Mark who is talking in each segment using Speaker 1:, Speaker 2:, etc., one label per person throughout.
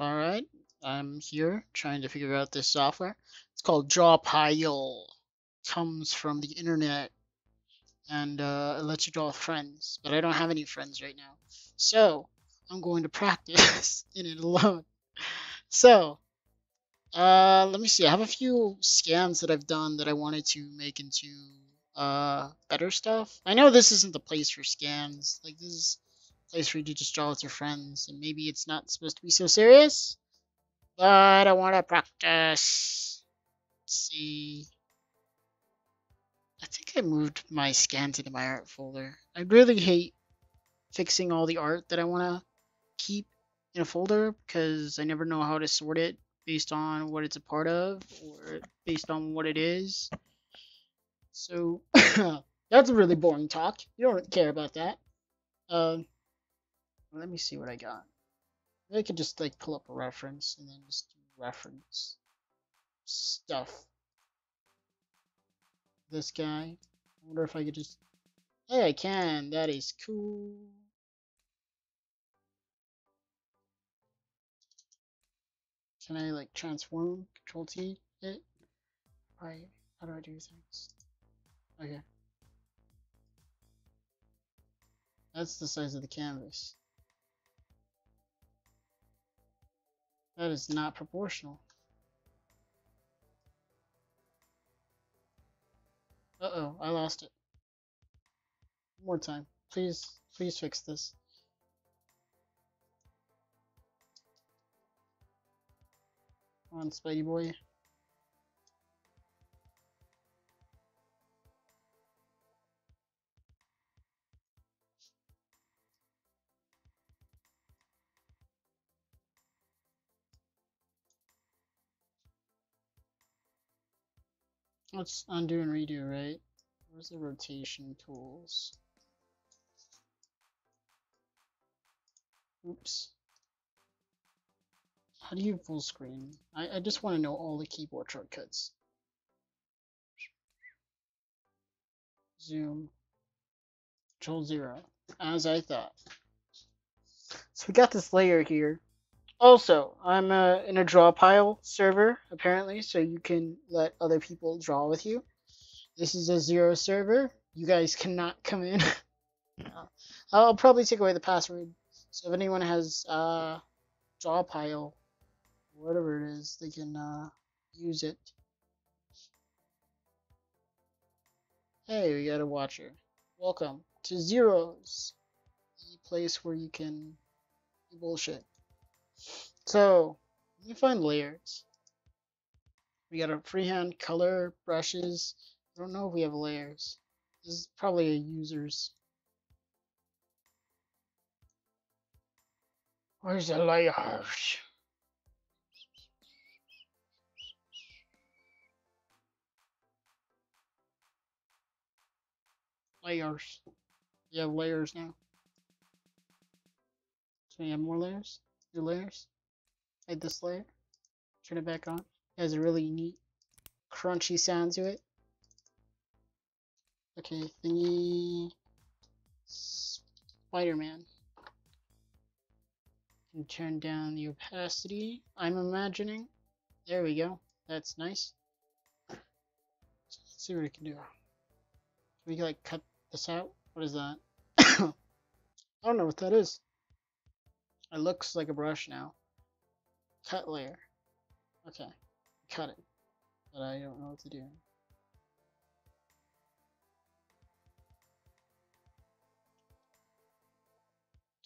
Speaker 1: Alright, I'm here trying to figure out this software. It's called Drawpile. Comes from the internet and it lets you draw with friends, but I don't have any friends right now. So I'm going to practice in it alone. So, let me see. I have a few scans that I've done that I wanted to make into better stuff. I know this isn't the place for scans. Like, this is a place for you to just draw with your friends, and maybe it's not supposed to be so serious. But I want to practice. Let's see. I think I moved my scans into my art folder. I really hate fixing all the art that I want to keep in a folder because I never know how to sort it based on what it's a part of or based on what it is. So that's a really boring talk. You don't care about that. Let me see what I got. I could just like pull up a reference and then just reference stuff. This guy. I wonder if I could just... Hey, I can. That is cool. Can I like transform? Control T it? Right. How do I do things? Okay. That's the size of the canvas. That is not proportional. Uh-oh, I lost it. One more time. Please fix this. Come on, Spidey boy. Let's undo and redo, right? Where's the rotation tools? Oops. How do you full screen? I just want to know all the keyboard shortcuts. Zoom. Control 0. As I thought. So we got this layer here. Also, I'm in a Drawpile server, apparently, so you can let other people draw with you. This is a Zero server. You guys cannot come in. I'll probably take away the password. So if anyone has Drawpile, whatever it is, they can use it. Hey, we got a watcher. Welcome to Zheroes, the place where you can do bullshit. So, let me find layers. We got a freehand color, brushes. I don't know if we have layers. This is probably a user's. Where's the layers? Layers. You have layers now. So you have more layers? New layers? Like this layer? Turn it back on. It has a really neat crunchy sound to it. Okay, thingy. Spider-Man. And turn down the opacity, I'm imagining. There we go. That's nice. So let's see what we can do. Can we like cut this out? What is that? I don't know what that is. It looks like a brush now. Cut layer. Okay. Cut it. But I don't know what to do.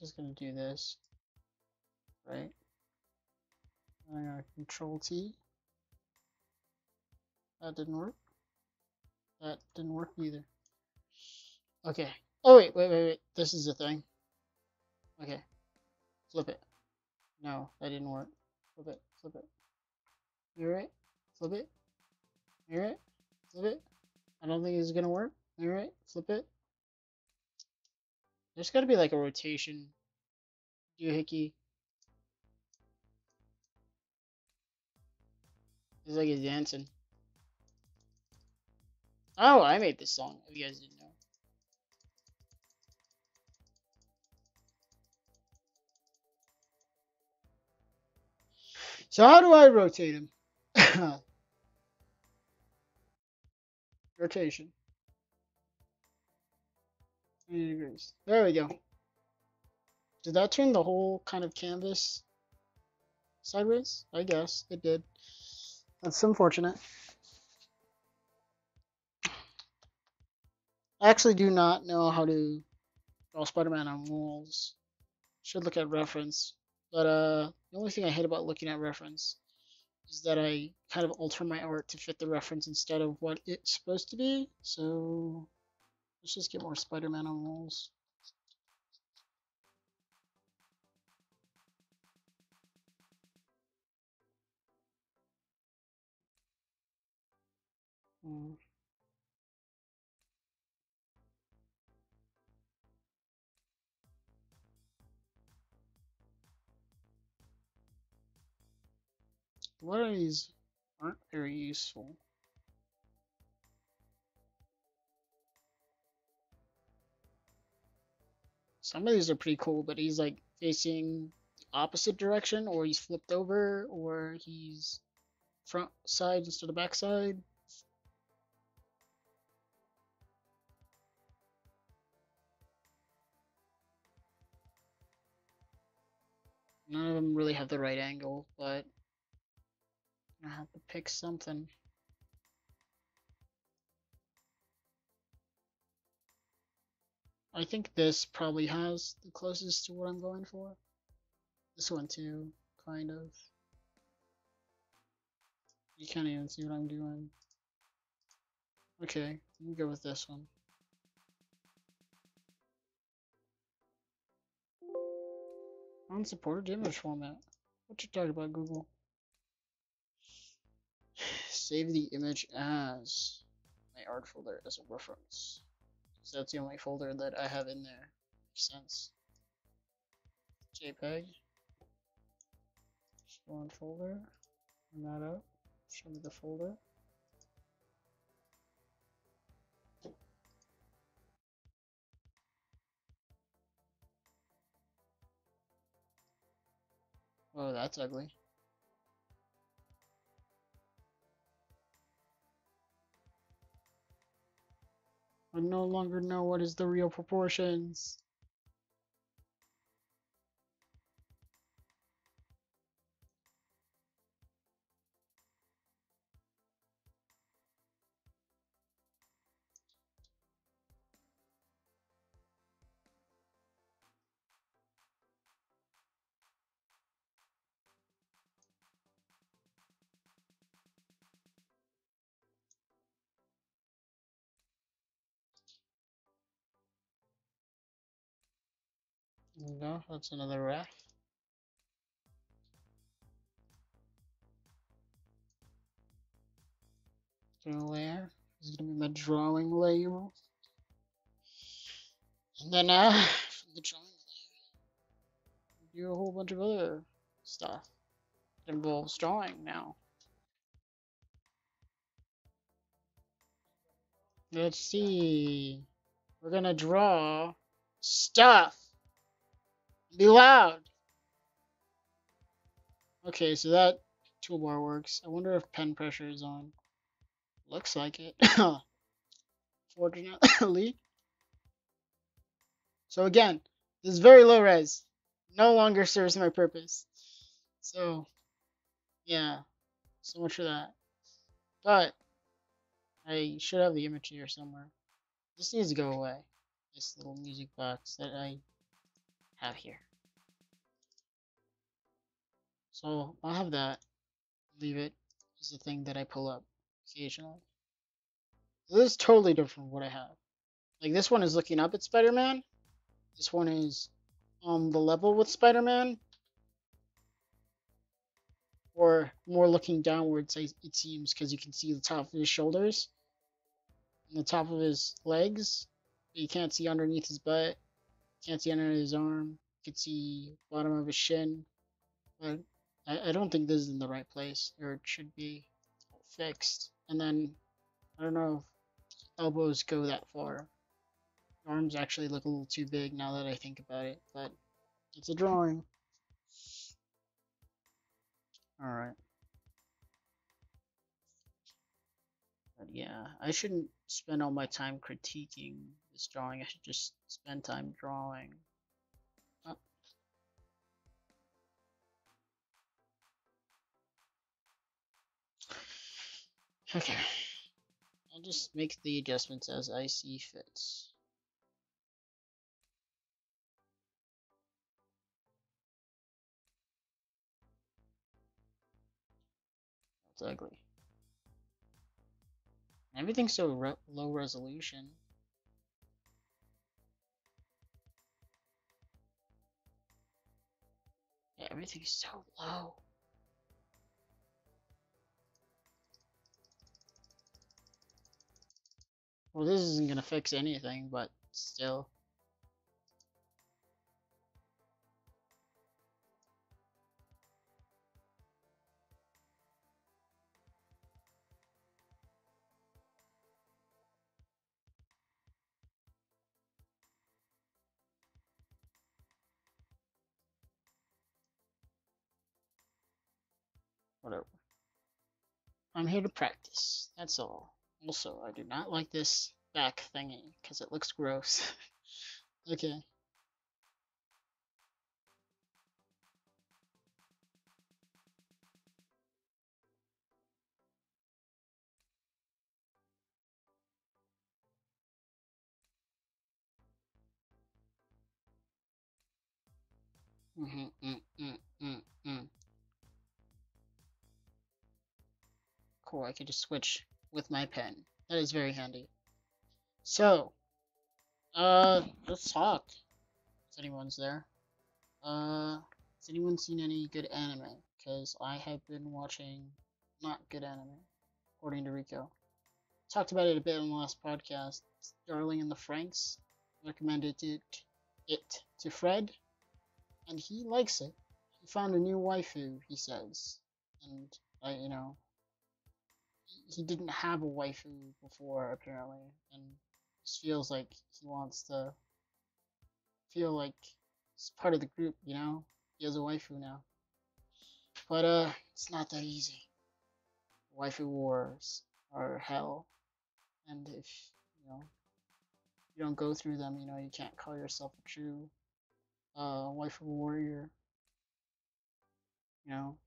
Speaker 1: Just gonna do this. Right? I'm gonna Control T. That didn't work. That didn't work either. Okay. Oh wait. This is the thing. Okay. Flip it. No, that didn't work. Flip it. Alright. Flip it. Alright. Flip it. I don't think it's gonna work. Alright. Flip it. There's gotta be like a rotation. Doohickey. It's like he's dancing. Oh, I made this song, if you guys didn't know. So how do I rotate him? Rotation. 90 degrees. There we go. Did that turn the whole kind of canvas sideways? I guess it did. That's unfortunate. I actually do not know how to draw Spider-Man on walls. Should look at reference. But the only thing I hate about looking at reference is that I kind of alter my art to fit the reference instead of what it's supposed to be. So let's just get more Spider-Man on walls. Hmm. A lot of these aren't very useful. Some of these are pretty cool, but he's like facing the opposite direction, or he's flipped over, or he's front side instead of back side. None of them really have the right angle, but I have to pick something. I think this probably has the closest to what I'm going for. This one too, kind of. You can't even see what I'm doing. Okay, let me go with this one. Unsupported image format. What you talking about, Google? Save the image as my art folder as a reference. So that's the only folder that I have in there. Makes sense. JPEG. Show on folder. Turn that up. Show me the folder. Oh, that's ugly. I no longer know what is the real proportions. No, that's another ref. Layer is gonna be my drawing layer. And then from the drawing layer, do a whole bunch of other stuff that involves drawing now. Let's see. We're gonna draw stuff. Be loud. Okay, so that toolbar works. I wonder if pen pressure is on. Looks like it. Fortunately. So again, this is very low res. No longer serves my purpose. So, yeah. So much for that. But, I should have the image here somewhere. This needs to go away. This little music box that I have here. So, I'll have that. Leave it as the thing that I pull up occasionally. So this is totally different from what I have. Like, this one is looking up at Spider-Man. This one is on the level with Spider-Man. Or more looking downwards, it seems, because you can see the top of his shoulders and the top of his legs. But you can't see underneath his butt. You can't see under his arm. You can see bottom of his shin. But I don't think this is in the right place, or it should be fixed. And then I don't know if elbows go that far. Arms actually look a little too big now that I think about it, but it's a drawing. Alright. But yeah, I shouldn't spend all my time critiquing this drawing. I should just spend time drawing. Oh, okay. I'll just make the adjustments as I see fit. It's ugly. Everything's so low resolution. Yeah, everything's so low. Well, this isn't gonna fix anything, but still. Whatever. I'm here to practice. That's all. Also, I do not like this back thingy because it looks gross. Okay. Mm-hmm, Cool, I can just switch with my pen. That is very handy. So, let's talk. If anyone's there. Has anyone seen any good anime? Because I have been watching not good anime, according to Rico. Talked about it a bit in the last podcast. Darling in the Franxx recommended it to Fred, and he likes it. He found a new waifu, he says, and he didn't have a waifu before apparently, and just feels like he wants to feel like he's part of the group. He has a waifu now, but it's not that easy. Waifu wars are hell, and if you know you don't go through them, you can't call yourself a true waifu warrior.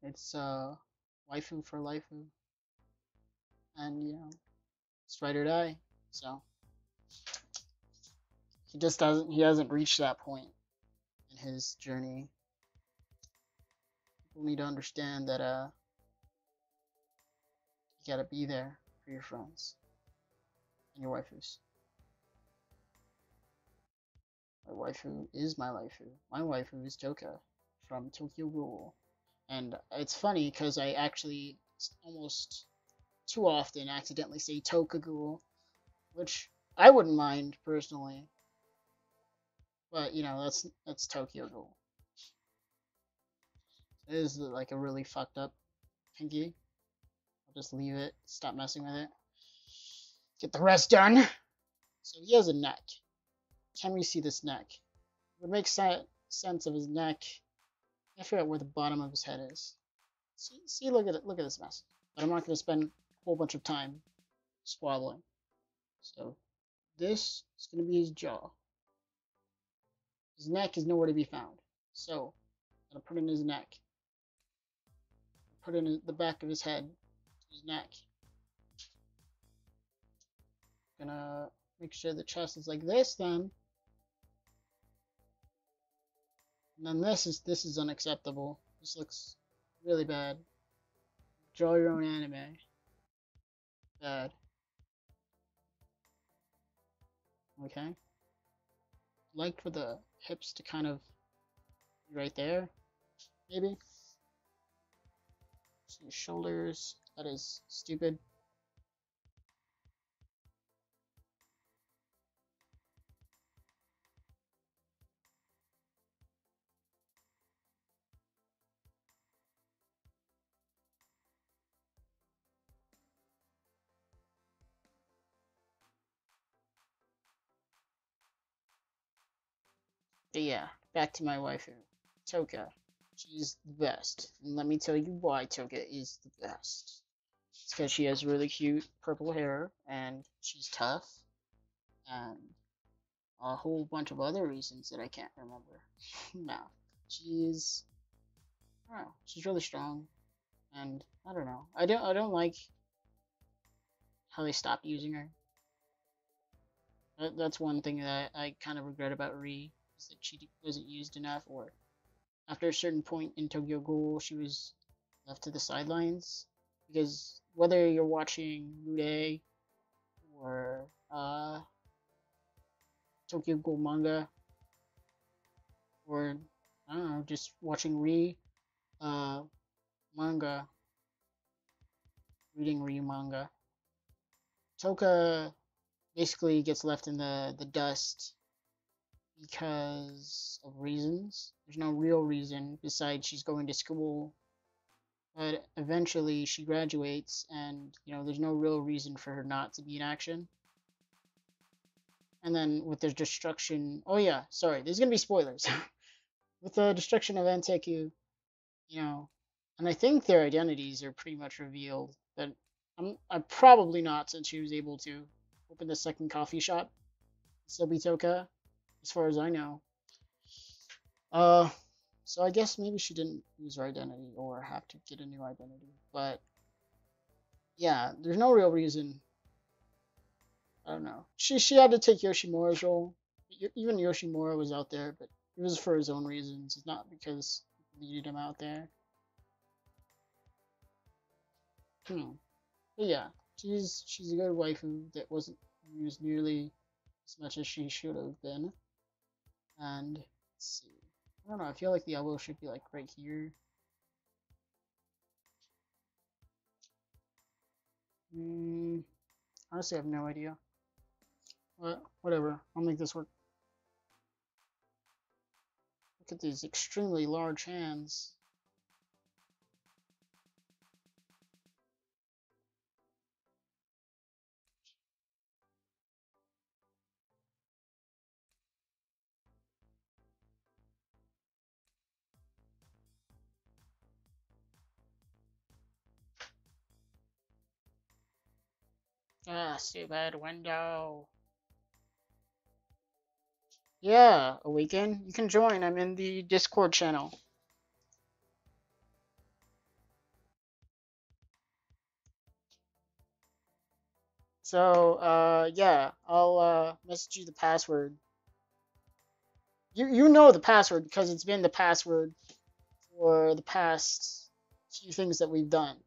Speaker 1: It's waifu for lifu, and it's ride or die. So he hasn't reached that point in his journey. People need to understand that you gotta be there for your friends and your waifus. My waifu is my waifu. My waifu is Toka from Tokyo Ghoul. And it's funny because I actually almost too often accidentally say Toka Ghoul, which I wouldn't mind personally. But that's Tokyo Ghoul. It is like a really fucked up pinky. I'll just leave it, stop messing with it. Get the rest done. So he has a neck. Can we see this neck? It would make sense of his neck. I figure out where the bottom of his head is. See, look at it. Look at this mess. But I'm not going to spend a whole bunch of time squabbling. So this is going to be his jaw. His neck is nowhere to be found. So I'm going to put in his neck. Put in the back of his head. His neck. Gonna make sure the chest is like this then. And then this is unacceptable. This looks really bad. Draw your own anime. Bad. Okay. Like for the hips to kind of be right there, maybe. See shoulders. That is stupid. But yeah, back to my waifu, Toka. She's the best. And let me tell you why Toka is the best. It's because she has really cute purple hair, and she's tough, and a whole bunch of other reasons that I can't remember. No. She's I don't know, she's really strong, and I don't know. I don't like how they stopped using her. That's one thing that I kind of regret about Ri, is that she wasn't used enough, or after a certain point in Tokyo Ghoul, she was left to the sidelines. Because whether you're watching Rude or Tokyo Ghoul manga, or I don't know, just watching manga, reading manga, Toka basically gets left in the dust because of reasons. There's no real reason besides she's going to school, but eventually she graduates, and there's no real reason for her not to be in action. And then with the destruction, oh yeah, sorry, there's gonna be spoilers. With the destruction of Anteku, and I think their identities are pretty much revealed. But I'm probably not, since she was able to open the second coffee shop, Subitoka, as far as I know. So I guess maybe she didn't lose her identity or have to get a new identity. But yeah, there's no real reason. I don't know. She had to take Yoshimura's role. Even Yoshimura was out there, but it was for his own reasons. It's not because he needed him out there. But yeah, she's a good waifu that wasn't used nearly as much as she should have been. And let's see. I don't know, I feel like the elbow should be like right here. Honestly, I have no idea. But whatever, I'll make this work. Look at these extremely large hands. Ah, stupid window. Yeah, Awaken, you can join. I'm in the Discord channel. So, yeah, I'll message you the password. You know the password because it's been the password for the past few things that we've done.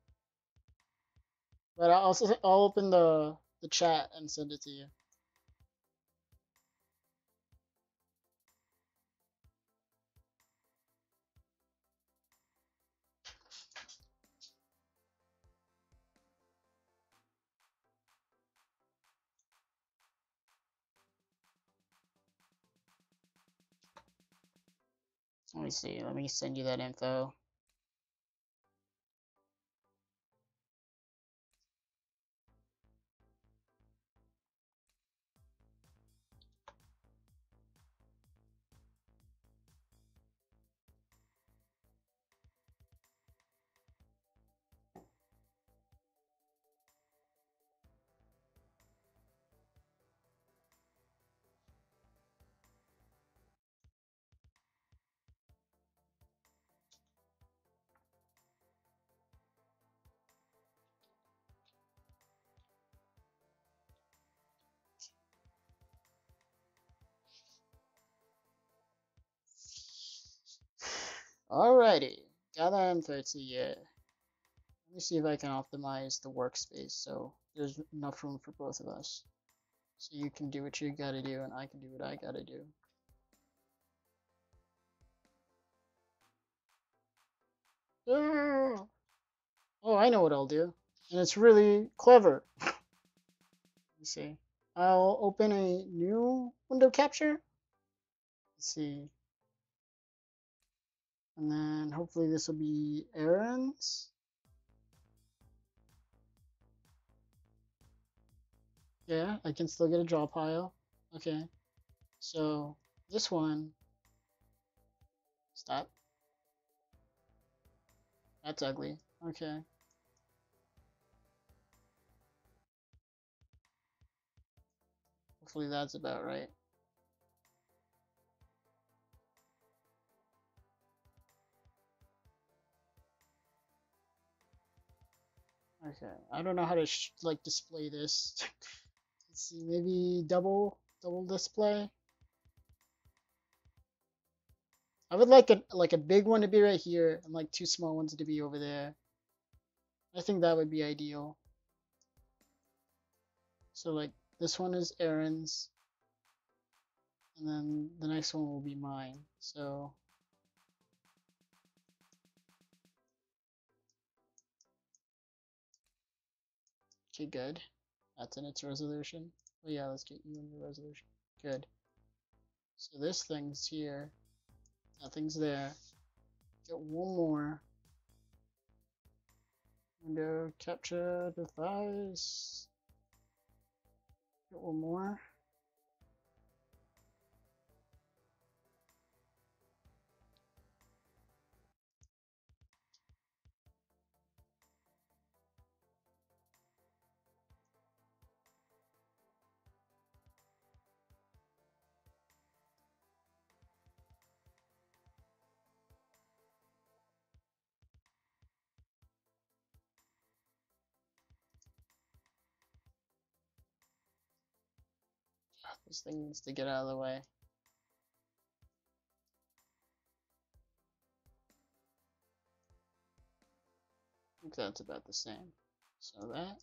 Speaker 1: But I'll open the chat and send it to you. Let me see. Let me send you that info. Alrighty, got that info to you. Let me see if I can optimize the workspace so there's enough room for both of us. So you can do what you gotta do and I can do what I gotta do. Oh, I know what I'll do. And it's really clever. Let me see. I'll open a new window capture. Let's see. And then hopefully this will be errands. Yeah, I can still get a draw pile. Okay. So this one, stop. That's ugly. Okay. Hopefully that's about right. Okay. I don't know how to like display this. Let's see. Maybe double display. I would like a big one to be right here and like two small ones to be over there. I think that would be ideal. So like this one is Aaron's, and then the next one will be mine. So okay, good. That's in its resolution. Oh yeah, let's get you in your resolution. Good. So this thing's here. Nothing's there. Get one more. Window capture device. Get one more. This thing needs to get out of the way. I think that's about the same. So that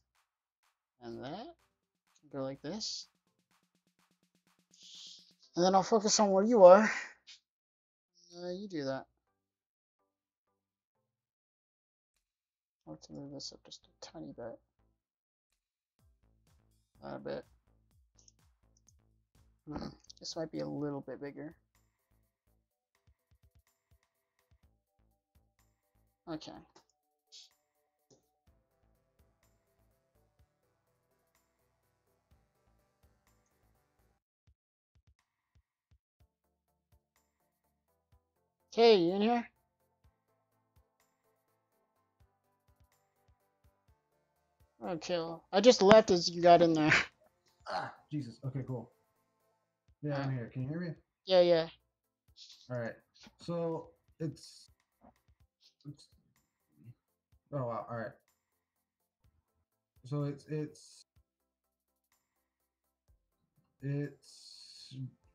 Speaker 1: and that can go like this. And then I'll focus on where you are. You do that. I'll have to move this up just a tiny bit. A bit. This might be a little bit bigger. Okay. Okay, you in here? Okay, I just left as you got in there.
Speaker 2: Ah, Jesus. Okay, cool. Yeah, I'm here. Can you hear me?
Speaker 1: Yeah, yeah.
Speaker 2: All right. So it's oh wow. All right. So it's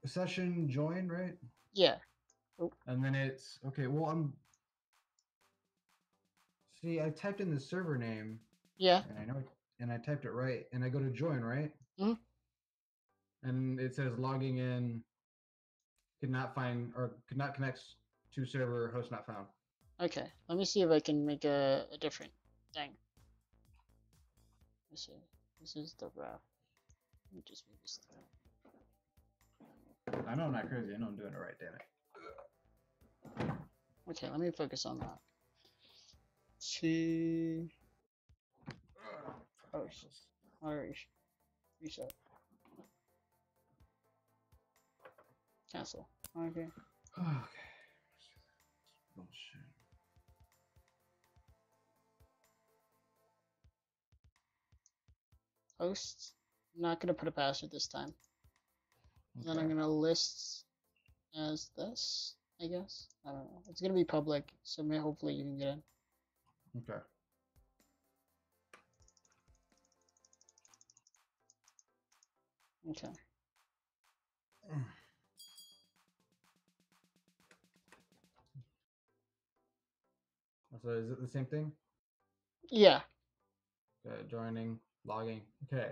Speaker 2: session join, right?
Speaker 1: Yeah. Oh.
Speaker 2: And then it's okay. Well, see. I typed in the server name.
Speaker 1: Yeah.
Speaker 2: And I know, and I typed it right, and I go to join, right?
Speaker 1: Hmm.
Speaker 2: And it says logging in, could not find or could not connect to server, host not found.
Speaker 1: Okay, let me see if I can make a different thing. Let's see. This is the graph. Let me just move this through.
Speaker 2: I know I'm not crazy. I know I'm doing it right, damn it.
Speaker 1: Okay, let me focus on that. See. Oh, alright. Reset. Cancel. Okay.
Speaker 2: Okay. Bullshit.
Speaker 1: Host. I'm not gonna put a password this time.
Speaker 2: Okay.
Speaker 1: Then I'm gonna list as this, I guess. I don't know. It's gonna be public, so hopefully you can get in.
Speaker 2: Okay.
Speaker 1: Okay.
Speaker 2: So is it the same thing?
Speaker 1: Yeah.
Speaker 2: Okay, joining, logging. Okay,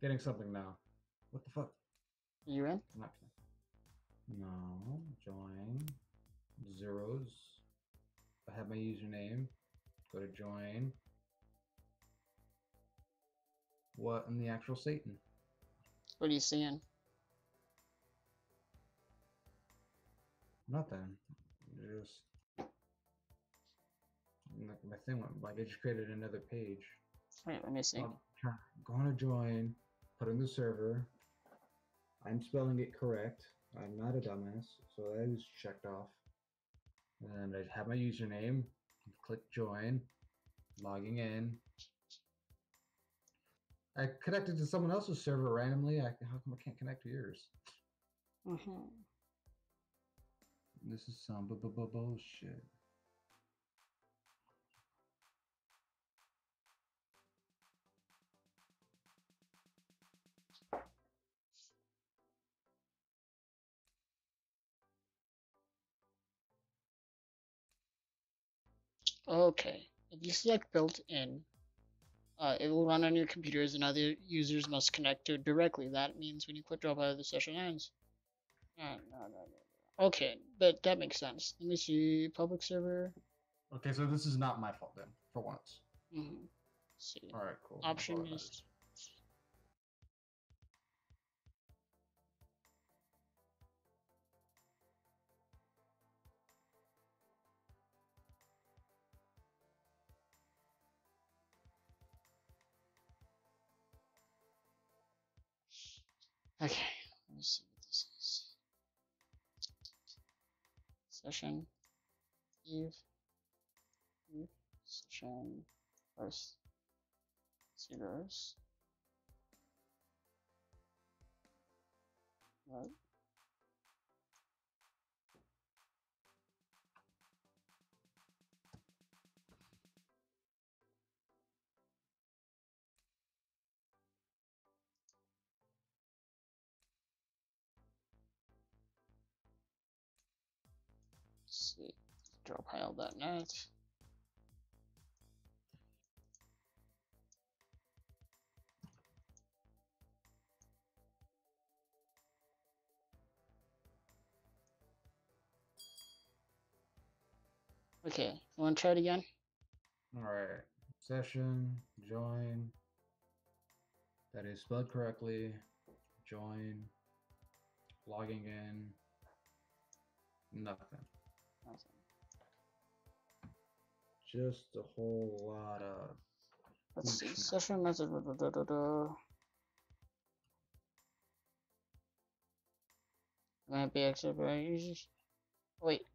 Speaker 2: getting something now. What the fuck?
Speaker 1: Are you in?
Speaker 2: Not. No. Join. Zeroes. I have my username. Go to join. What in the actual Satan?
Speaker 1: What are you seeing?
Speaker 2: Nothing. Just my thing went like I just created another page.
Speaker 1: Wait, let me see.
Speaker 2: Go on to join. Put in the server. I'm spelling it correct. I'm not a dumbass, so that is checked off. And I have my username. click join, logging in. I connected to someone else's server randomly. How come I can't connect to yours? This is some bullshit.
Speaker 1: Okay. If you select built-in, it will run on your computers and other users must connect to it directly. That means when you quit drop out, the session ends. No. Okay, but that makes sense. Let me see. Public server.
Speaker 2: Okay, so this is not my fault then, for once.
Speaker 1: See.
Speaker 2: All right, cool.
Speaker 1: Option is. Okay, let me see what this is. Session. Eve. Session. First. Zeroes. Right. Let's see. Drawpile.net. Okay, you want to try it again?
Speaker 2: All right, session, join. That is spelled correctly. Join. Logging in. Nothing. Just a whole lot of.
Speaker 1: Let's see. Session method. Might be accepted by users. Wait.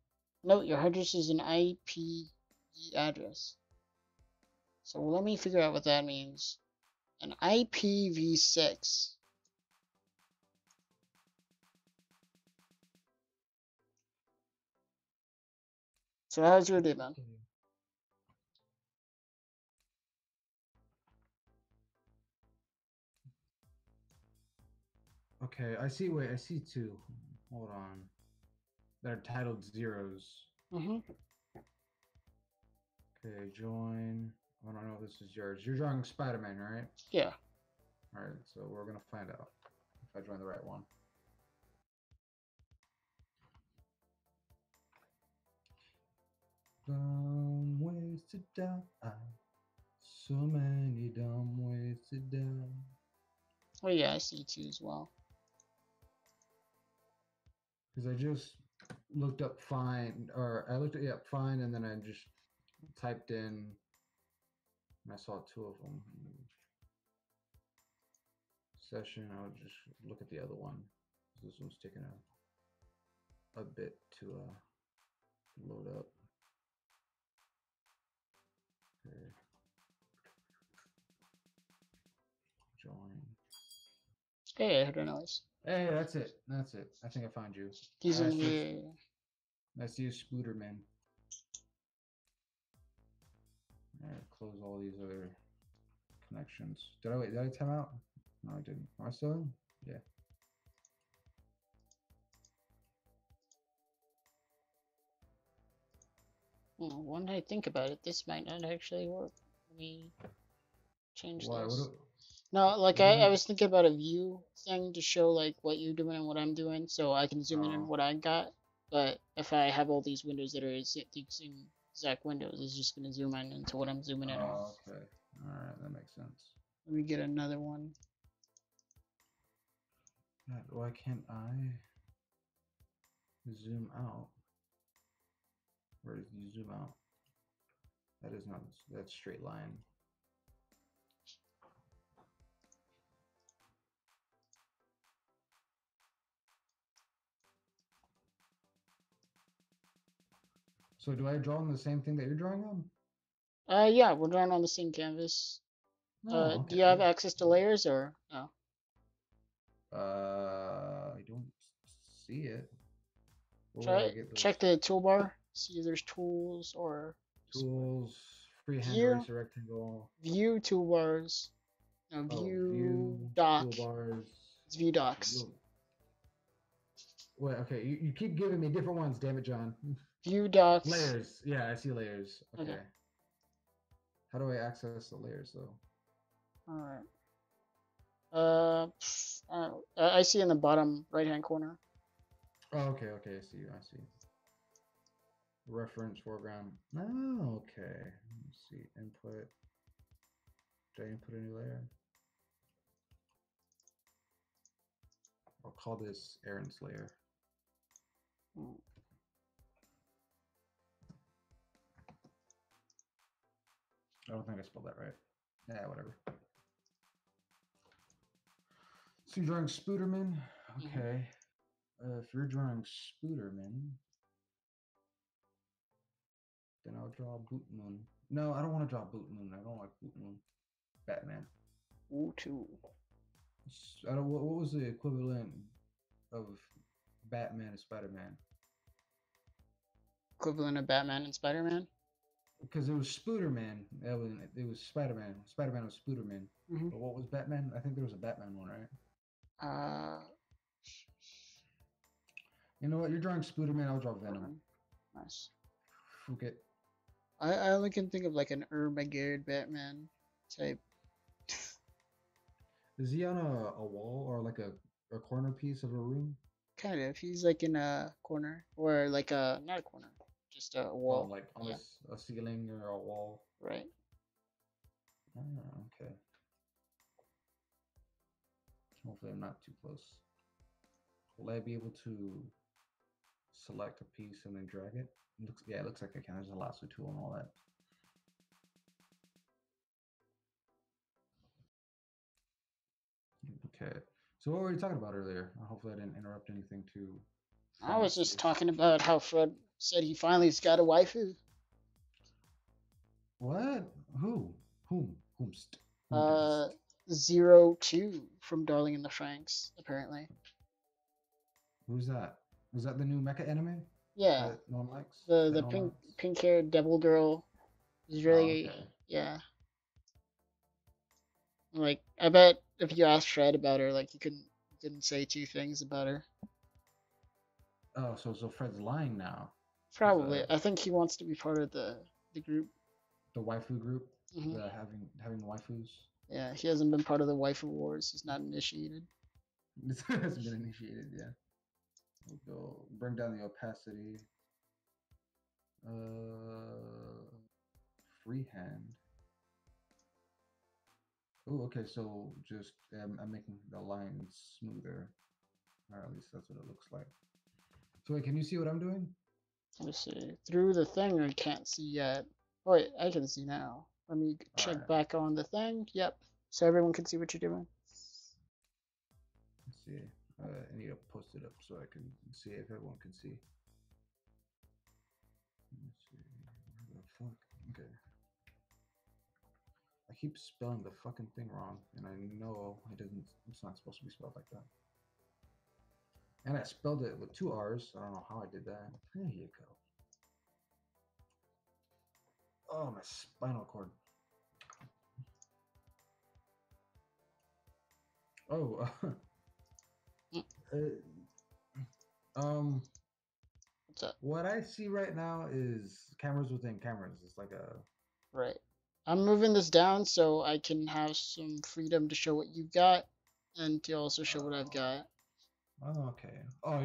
Speaker 1: Note your address is an IP address. So let me figure out what that means. An IPv6. So how's your day, man?
Speaker 2: Okay, I see. Wait, I see two. Hold on. They're titled zeros. Okay, join. I don't know if this is yours. You're drawing Spider-Man, right?
Speaker 1: Yeah.
Speaker 2: All right, so we're gonna find out if I join the right one. Dumb ways to die. So many dumb ways to die.
Speaker 1: Oh yeah, I see two as well.
Speaker 2: Because I just looked up fine, or I looked up fine, and then I just typed in, and I saw two of them. Session, I'll just look at the other one. This one's taking a bit to load up. Okay. Join.
Speaker 1: Hey, I heard a noise.
Speaker 2: Hey, that's it. That's it. I think I found you.
Speaker 1: He's in the.
Speaker 2: Nice to use Spooderman. Alright, close all these other connections. Did I time out? No, I didn't. Am I still in? Yeah.
Speaker 1: When I think about it, this might not actually work. Let me change this. No, like I was thinking about a view thing to show like what you're doing and what I'm doing, so I can zoom in on what I got. But if I have all these windows that are the same exact windows, it's just gonna zoom in into what I'm zooming in on.
Speaker 2: Okay. All right, that makes sense.
Speaker 1: Let me get another one.
Speaker 2: Why can't I zoom out? Where does you zoom out? That is not, that's straight line. So do I draw on the same thing that you're drawing on?
Speaker 1: Yeah, we're drawing on the same canvas.
Speaker 2: Oh,
Speaker 1: Do
Speaker 2: okay.
Speaker 1: you have access to layers or no?
Speaker 2: I don't see it. Where would I
Speaker 1: Try
Speaker 2: get
Speaker 1: check
Speaker 2: those
Speaker 1: the toolbar. See if there's tools or
Speaker 2: tools? Freehand
Speaker 1: view,
Speaker 2: eraser rectangle.
Speaker 1: view toolbars. No,
Speaker 2: Oh,
Speaker 1: view
Speaker 2: view
Speaker 1: doc.
Speaker 2: toolbars.
Speaker 1: It's view docs.
Speaker 2: View. Wait, okay. You keep giving me different ones. Damn it, John.
Speaker 1: View docs.
Speaker 2: Layers. Yeah, I see layers.
Speaker 1: Okay.
Speaker 2: Okay. How do I access the layers though?
Speaker 1: All right. I see in the bottom right hand corner.
Speaker 2: Oh, okay, okay. I see you. I see. Reference foreground. Oh, okay. Let's see. Input. Did I input a new layer? I'll call this Aaron's layer.
Speaker 1: Hmm.
Speaker 2: I don't think I spelled that right. Yeah, whatever. So you're drawing Spooderman? Okay. If you're drawing Spooderman, then I'll draw Boot Moon. No, I don't want to draw Boot Moon. I don't like Boot Moon. Batman.
Speaker 1: Ooh, two.
Speaker 2: I don't. What was the equivalent of Batman and Spider-Man?
Speaker 1: Equivalent of Batman and Spider-Man.
Speaker 2: Because it was Spooderman. It was Spider-Man. Spider-Man was Spooderman.
Speaker 1: Mm-hmm.
Speaker 2: But what was Batman? I think there was a Batman one, right? You know what? You're drawing Spooderman. I'll draw Venom.
Speaker 1: Nice.
Speaker 2: Okay.
Speaker 1: I only can think of like an Ermagerd Batman type.
Speaker 2: Is he on a wall or like a corner piece of a room?
Speaker 1: Kind of. He's like in a corner or like a not a corner, just a
Speaker 2: Oh,
Speaker 1: wall.
Speaker 2: like on
Speaker 1: Yeah.
Speaker 2: a ceiling or a wall?
Speaker 1: Right.
Speaker 2: Oh, okay. Hopefully I'm not too close. Will I be able to select a piece and then drag it? Yeah, it looks like I can. There's a lasso tool and all that. Okay. So what were we talking about earlier? Hopefully I didn't interrupt anything too
Speaker 1: I was just
Speaker 2: fanciest.
Speaker 1: talking about how Fred said he finally's got a waifu.
Speaker 2: What? Who? Whom? Whomst?
Speaker 1: Uh,
Speaker 2: Whomst?
Speaker 1: 02 from Darling in the Franxx, apparently.
Speaker 2: Who's that? Is that the new mecha anime
Speaker 1: Yeah,
Speaker 2: that no one likes?
Speaker 1: the
Speaker 2: That
Speaker 1: the
Speaker 2: no one likes?
Speaker 1: pink haired devil girl is
Speaker 2: Oh,
Speaker 1: really
Speaker 2: okay.
Speaker 1: yeah. Like I bet if you asked Fred about her, like you couldn't say two things about her.
Speaker 2: Oh, so Fred's lying now. He's
Speaker 1: Probably. I think he wants to be part of the group.
Speaker 2: the waifu group,
Speaker 1: Hmm.
Speaker 2: the having waifus.
Speaker 1: Yeah, he hasn't been part of the waifu wars. He's not initiated.
Speaker 2: This has been initiated, yeah. We'll go bring down the opacity. Freehand. Oh, okay. So just I'm making the lines smoother, or at least that's what it looks like. So wait, can you see what I'm doing?
Speaker 1: Let me see. Through the thing, I can't see yet. Oh, wait, I can see now. Let me check
Speaker 2: Alright,
Speaker 1: back on the thing. Yep. So everyone can see what you're doing.
Speaker 2: let's see. I need to post it up so I can see if everyone can see. Let's see. Where the fuck? Okay. I keep spelling the fucking thing wrong, and I know it doesn't. It's not supposed to be spelled like that. And I spelled it with two R's. I don't know how I did that. There you go. Oh, my spinal cord. Oh,
Speaker 1: What's up?
Speaker 2: what I see right now is cameras within cameras. It's like a.
Speaker 1: Right. I'm moving this down so I can have some freedom to show what you've got and to also show what I've got.
Speaker 2: Oh, okay. Oh,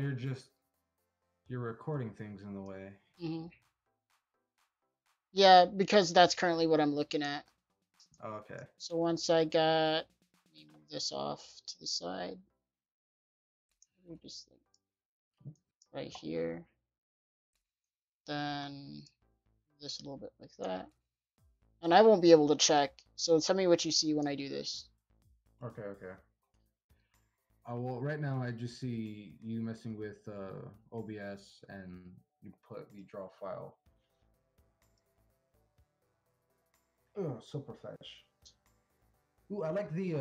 Speaker 2: you're recording things in the way.
Speaker 1: Hmm. Yeah, because that's currently what I'm looking at.
Speaker 2: Oh, okay.
Speaker 1: So once I got, let me move this off to the side. Let me just like right here. Then this a little bit like that. And I won't be able to check. So tell me what you see when I do this.
Speaker 2: Okay, okay. Well, right now I just see you messing with OBS and you put the draw file. Oh, super fresh. Ooh, I like the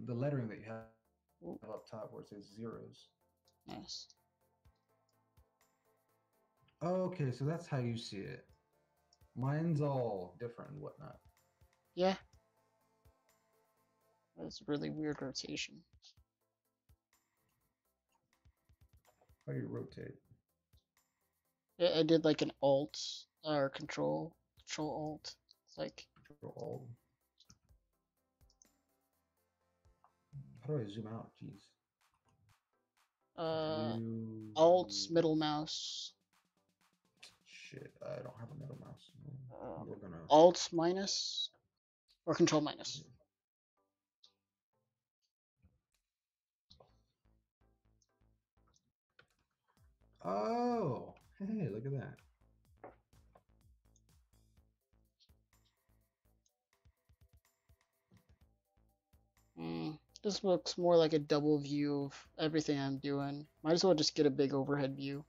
Speaker 2: lettering that you have
Speaker 1: Ooh,
Speaker 2: up top where it says zeros.
Speaker 1: nice.
Speaker 2: Okay, so that's how you see it. Mine's all different and whatnot.
Speaker 1: Yeah, that's really weird rotation.
Speaker 2: How do you rotate?
Speaker 1: I did like an alt or control alt. It's like
Speaker 2: Control Alt. How do I zoom out? Jeez.
Speaker 1: uh
Speaker 2: View.
Speaker 1: alt middle mouse,
Speaker 2: Shit, I don't have a middle mouse.
Speaker 1: um,
Speaker 2: We're gonna.
Speaker 1: alt minus or control minus.
Speaker 2: Oh, hey, look at that.
Speaker 1: This looks more like a double view of everything I'm doing. Might as well just get a big overhead view.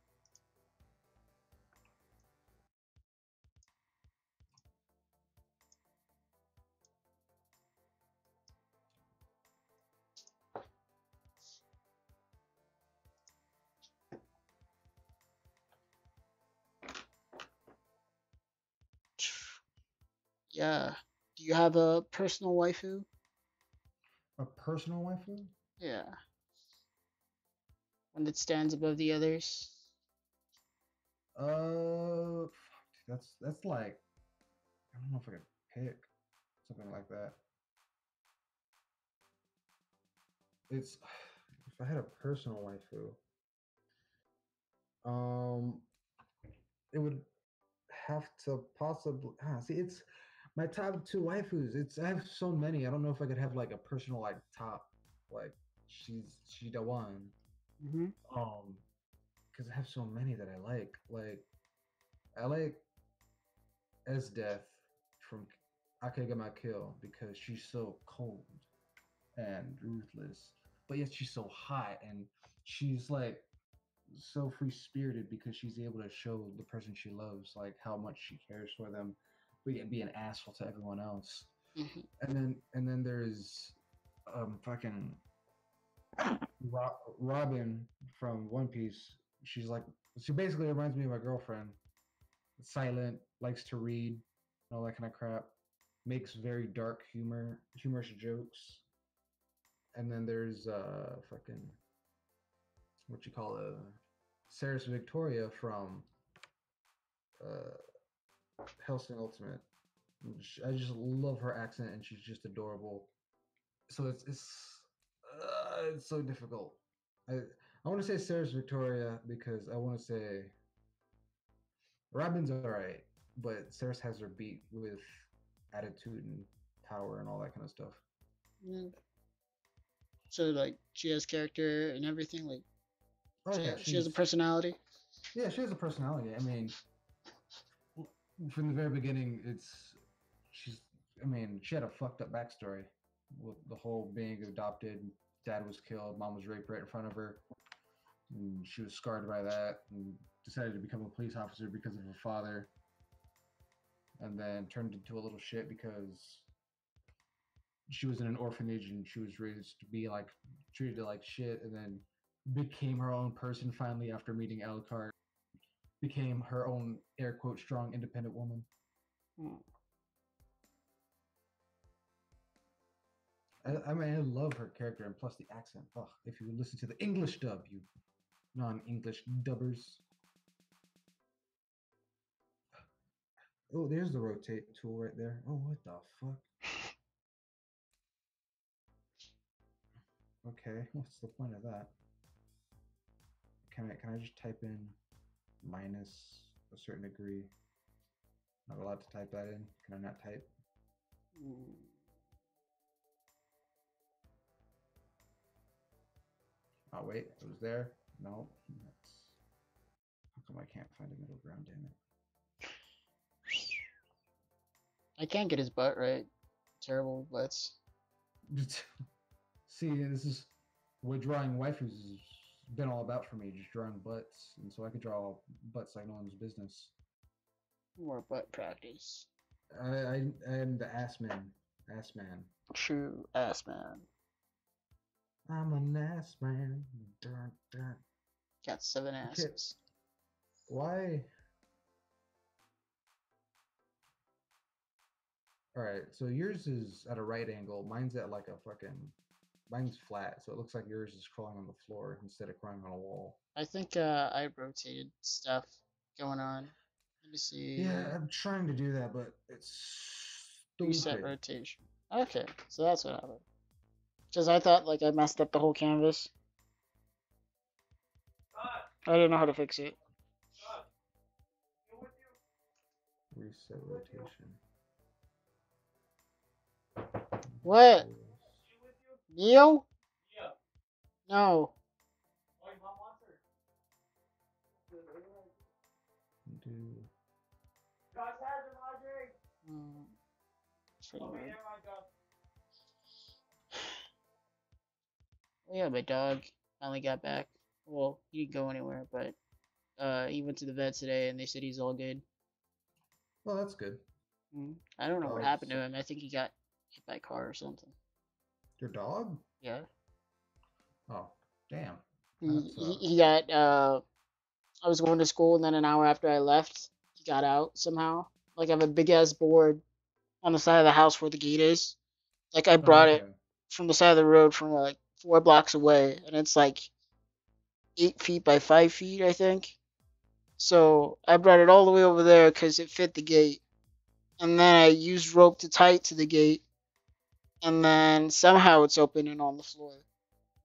Speaker 1: Yeah. Do you have a personal waifu?
Speaker 2: A personal waifu?
Speaker 1: Yeah. One that stands above the others?
Speaker 2: Fuck, that's like I don't know if I could pick something like that. It's if I had a personal waifu, um, it would have to possibly see it's my top two waifus. It's I have so many. I don't know if I could have like a personal like top like she's the one.
Speaker 1: Mm-hmm.
Speaker 2: Um, because I have so many that I like. Like I like S Death from Akegama Kill because she's so cold and ruthless, but yet she's so hot and she's like so free spirited because she's able to show the person she loves like how much she cares for them, but yet be an asshole to everyone else.
Speaker 1: Mm-hmm.
Speaker 2: And then there's fucking Robin from One Piece. She's like she basically reminds me of my girlfriend. Silent, likes to read, and all that kind of crap. Makes very dark humorous jokes. And then there's fucking what you call Sarah's Victoria from Hellsing Ultimate. I just love her accent, and she's just adorable. So it's so difficult. I want to say Sarah's Victoria because I want to say Robin's alright, but Sarah's has her beat with attitude and power and all that kind of stuff.
Speaker 1: Yeah. So like she has character and everything. Like
Speaker 2: Oh yeah,
Speaker 1: she has a personality.
Speaker 2: she has a personality. I mean, from the very beginning, she's. I mean, she had a fucked up backstory with the whole being adopted. Dad was killed. Mom was raped right in front of her. And she was scarred by that and decided to become a police officer because of her father. And then turned into a little shit because she was in an orphanage and she was raised to be like treated like shit. And then became her own person finally after meeting Alucard. Became her own air quote strong independent woman.
Speaker 1: Mm.
Speaker 2: I mean, I love her character and plus the accent. Oh, if you would listen to the English dub, you non-English dubbers. Oh, there's the rotate tool right there. Oh, what the fuck? Okay, what's the point of that? Can I just type in minus a certain degree? Not allowed to type that in. Can I not type?
Speaker 1: Mm.
Speaker 2: Oh wait, it was there. No, that's how come I can't find a middle ground? Damn
Speaker 1: I can't get his butt right. Terrible butts.
Speaker 2: it. See, this is what drawing waifus has been all about for me, just drawing butts, and so I could draw butts like no one's business.
Speaker 1: More butt practice.
Speaker 2: I am the ass man. Ass man.
Speaker 1: True ass man.
Speaker 2: I'm an ass man. Dun, dun.
Speaker 1: Got 7
Speaker 2: Okay,
Speaker 1: asses.
Speaker 2: why? All right, so yours is at a right angle. Mine's at like a fucking. Mine's flat, so it looks like yours is crawling on the floor instead of crawling on a wall.
Speaker 1: I think I rotated stuff going on. Let me
Speaker 2: Yeah,
Speaker 1: see.
Speaker 2: I'm trying to do that, but it's
Speaker 1: Reset
Speaker 2: stupid.
Speaker 1: rotation. Okay, so that's what happened. Because I thought like I messed up the whole canvas. I didn't know how to fix it.
Speaker 2: Reset rotation.
Speaker 1: What? Neo? No.
Speaker 2: Do
Speaker 1: Mm, pretty weird. Oh, yeah, my dog finally got back. Well, he didn't go anywhere, but he went to the vet today and they said he's all good.
Speaker 2: well, that's good.
Speaker 1: I don't know what happened
Speaker 2: Dogs.
Speaker 1: to him. I think he got hit by a car or something.
Speaker 2: Your dog?
Speaker 1: Yeah.
Speaker 2: Oh, damn.
Speaker 1: He,
Speaker 2: That's
Speaker 1: he, he got, I was going to school and then an hour after I left, he got out somehow. Like I have a big ass board on the side of the house where the gate is. Like I
Speaker 2: Oh,
Speaker 1: brought it
Speaker 2: okay.
Speaker 1: from the side of the road from like 4 blocks away and it's like 8 feet by 5 feet, I think. So I brought it all the way over there because it fit the gate. And then I used rope to tie it to the gate. And then somehow it's open and on the floor.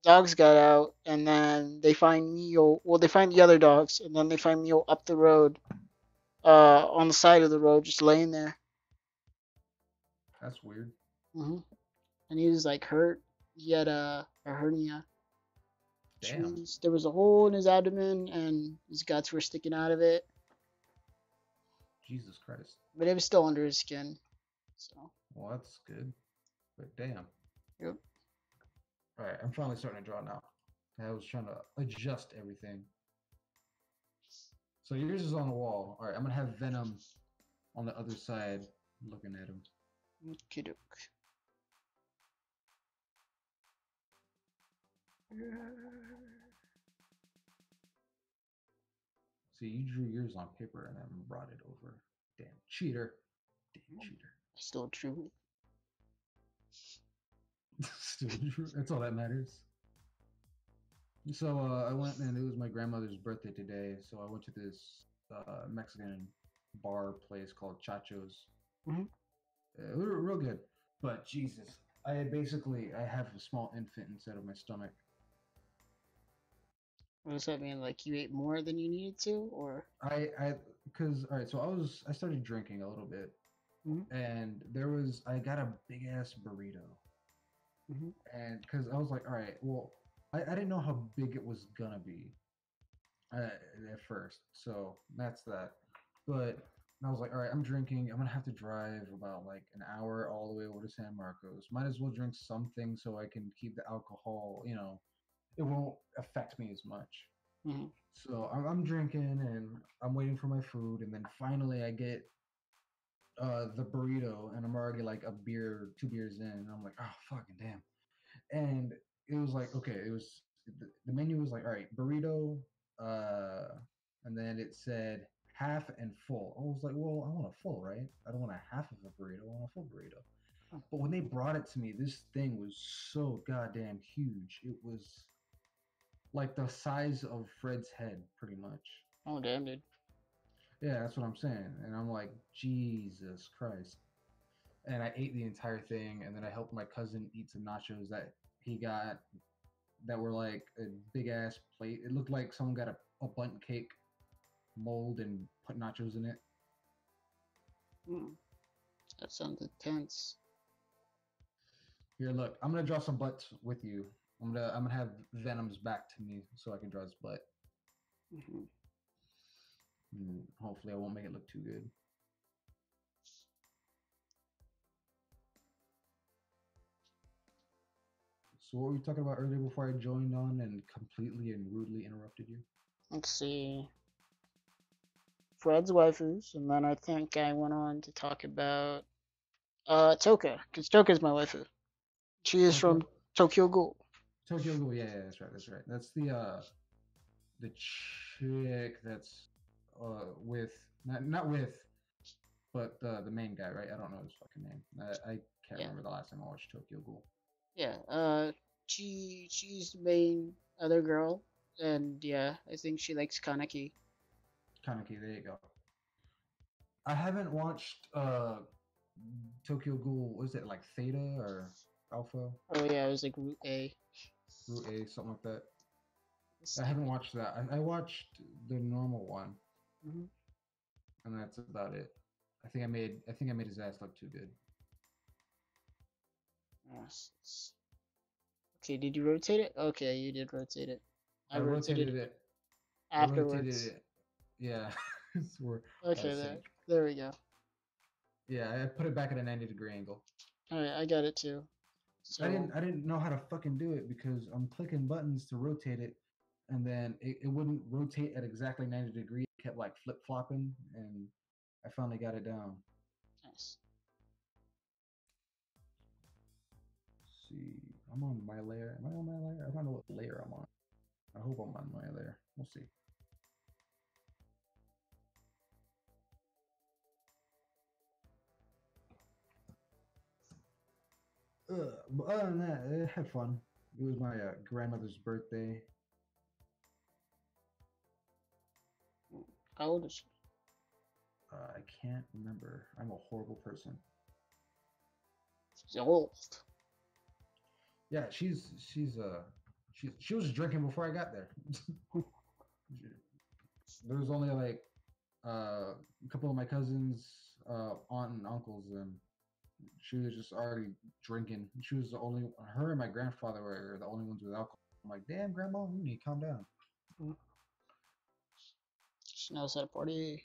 Speaker 1: Dogs got out, and then they find Mio. Well, they find the other dogs, and then they find Mio up the road, on the side of the road, just laying there.
Speaker 2: That's weird.
Speaker 1: And he was like hurt. He had a hernia, which
Speaker 2: Damn.
Speaker 1: means there was a hole in his abdomen, and his guts were sticking out of it.
Speaker 2: Jesus Christ.
Speaker 1: But it was still under his skin. So,
Speaker 2: Well, that's good. But damn.
Speaker 1: yep.
Speaker 2: All right, I'm finally starting to draw now. I was trying to adjust everything. So yours is on the wall. All right, I'm gonna have Venom on the other side looking at him.
Speaker 1: Kiduk.
Speaker 2: See, you drew yours on paper and then brought it over. Damn cheater. Damn cheater.
Speaker 1: Still true.
Speaker 2: Still true. That's all that matters. So I went and it was my grandmother's birthday today. So I went to this Mexican bar place called Chacho's.
Speaker 1: Mhm.
Speaker 2: Real good. But Jesus, I have a small infant inside of my stomach.
Speaker 1: What does that mean? Like you ate more than you needed to, or?
Speaker 2: Because all right, so I started drinking a little bit,
Speaker 1: Mhm.
Speaker 2: and I got a big ass burrito,
Speaker 1: Mhm.
Speaker 2: and because I was like, all right, well, I didn't know how big it was gonna be at first, so that's that. But I was like, all right, I'm drinking. I'm gonna have to drive about like an hour all the way over to San Marcos. Might as well drink something so I can keep the alcohol. It won't affect me as much.
Speaker 1: Mhm.
Speaker 2: So I'm drinking and I'm waiting for my food, and then finally I get the burrito, and I'm already like a beer, 2 beers in, and I'm like, oh fucking damn. And it was like, okay, the menu was like, all right, burrito, uh, and then it said half and full. I was like, well, I want a full, right? I don't want a half of a burrito. I want a full burrito. But when they brought it to me, this thing was so goddamn huge. It was like the size of Fred's head, pretty much.
Speaker 1: Oh damn, dude.
Speaker 2: Yeah, that's what I'm saying. And I'm like, Jesus Christ. And I ate the entire thing, and then I helped my cousin eat some nachos that he got that were like a big ass plate. It looked like someone got a bundt cake mold and put nachos in it.
Speaker 1: Mm, that sounds intense.
Speaker 2: Here, look, I'm gonna draw some butts with you. I'm gonna have Venom's back to me so I can draw his butt.
Speaker 1: Mhm.
Speaker 2: Hopefully, I won't make it look too good. So, what were we talking about earlier before I joined on and completely and rudely interrupted you?
Speaker 1: Let's see. Fred's waifus, and then I think I went on to talk about Toka, because Toka's my waifu. She is
Speaker 2: Tokyo,
Speaker 1: from Tokyo Ghoul.
Speaker 2: Tokyo Ghoul. Yeah, that's right. That's right. That's the chick that's with not with, but the main guy, right? I don't know his fucking name. I can't
Speaker 1: Yeah,
Speaker 2: remember the last time I watched Tokyo Ghoul.
Speaker 1: yeah. She's the main other girl, and yeah, I think she likes Kaneki.
Speaker 2: Kaneki, there you go. I haven't watched Tokyo Ghoul. Was it like Theta or Alpha?
Speaker 1: Oh yeah, it was like Route A.
Speaker 2: Route A, something like that. I haven't
Speaker 1: Stupid.
Speaker 2: watched that. I watched the normal one,
Speaker 1: Mm-hmm.
Speaker 2: and that's about it. I think I made his ass look too good.
Speaker 1: Yes. Okay, did you rotate it? Okay, you did rotate it. I
Speaker 2: I
Speaker 1: rotated
Speaker 2: rotated
Speaker 1: it
Speaker 2: it. I rotated
Speaker 1: afterwards.
Speaker 2: it. Yeah, we're
Speaker 1: Okay,
Speaker 2: sync.
Speaker 1: there we go.
Speaker 2: Yeah, I put it back at a 90-degree angle.
Speaker 1: All right, I got it too. So
Speaker 2: I didn't know how to fucking do it because I'm clicking buttons to rotate it, and then it wouldn't rotate at exactly 90 degrees. It kept like flip flopping, and I finally got it down.
Speaker 1: nice.
Speaker 2: Let's see, I'm on my layer. Am I on my layer? I don't know what layer I'm on. I hope I'm on my layer. We'll see. But other than that, I had fun. It was my grandmother's birthday.
Speaker 1: How old is she?
Speaker 2: I can't remember. I'm a horrible person.
Speaker 1: She's old.
Speaker 2: Yeah, she was drinking before I got there. There was only like a couple of my cousins, aunt and uncles, and she was just already drinking. She was the only her and my grandfather were the only ones with alcohol. I'm like, damn, grandma, you need to calm down.
Speaker 1: She knows how to party.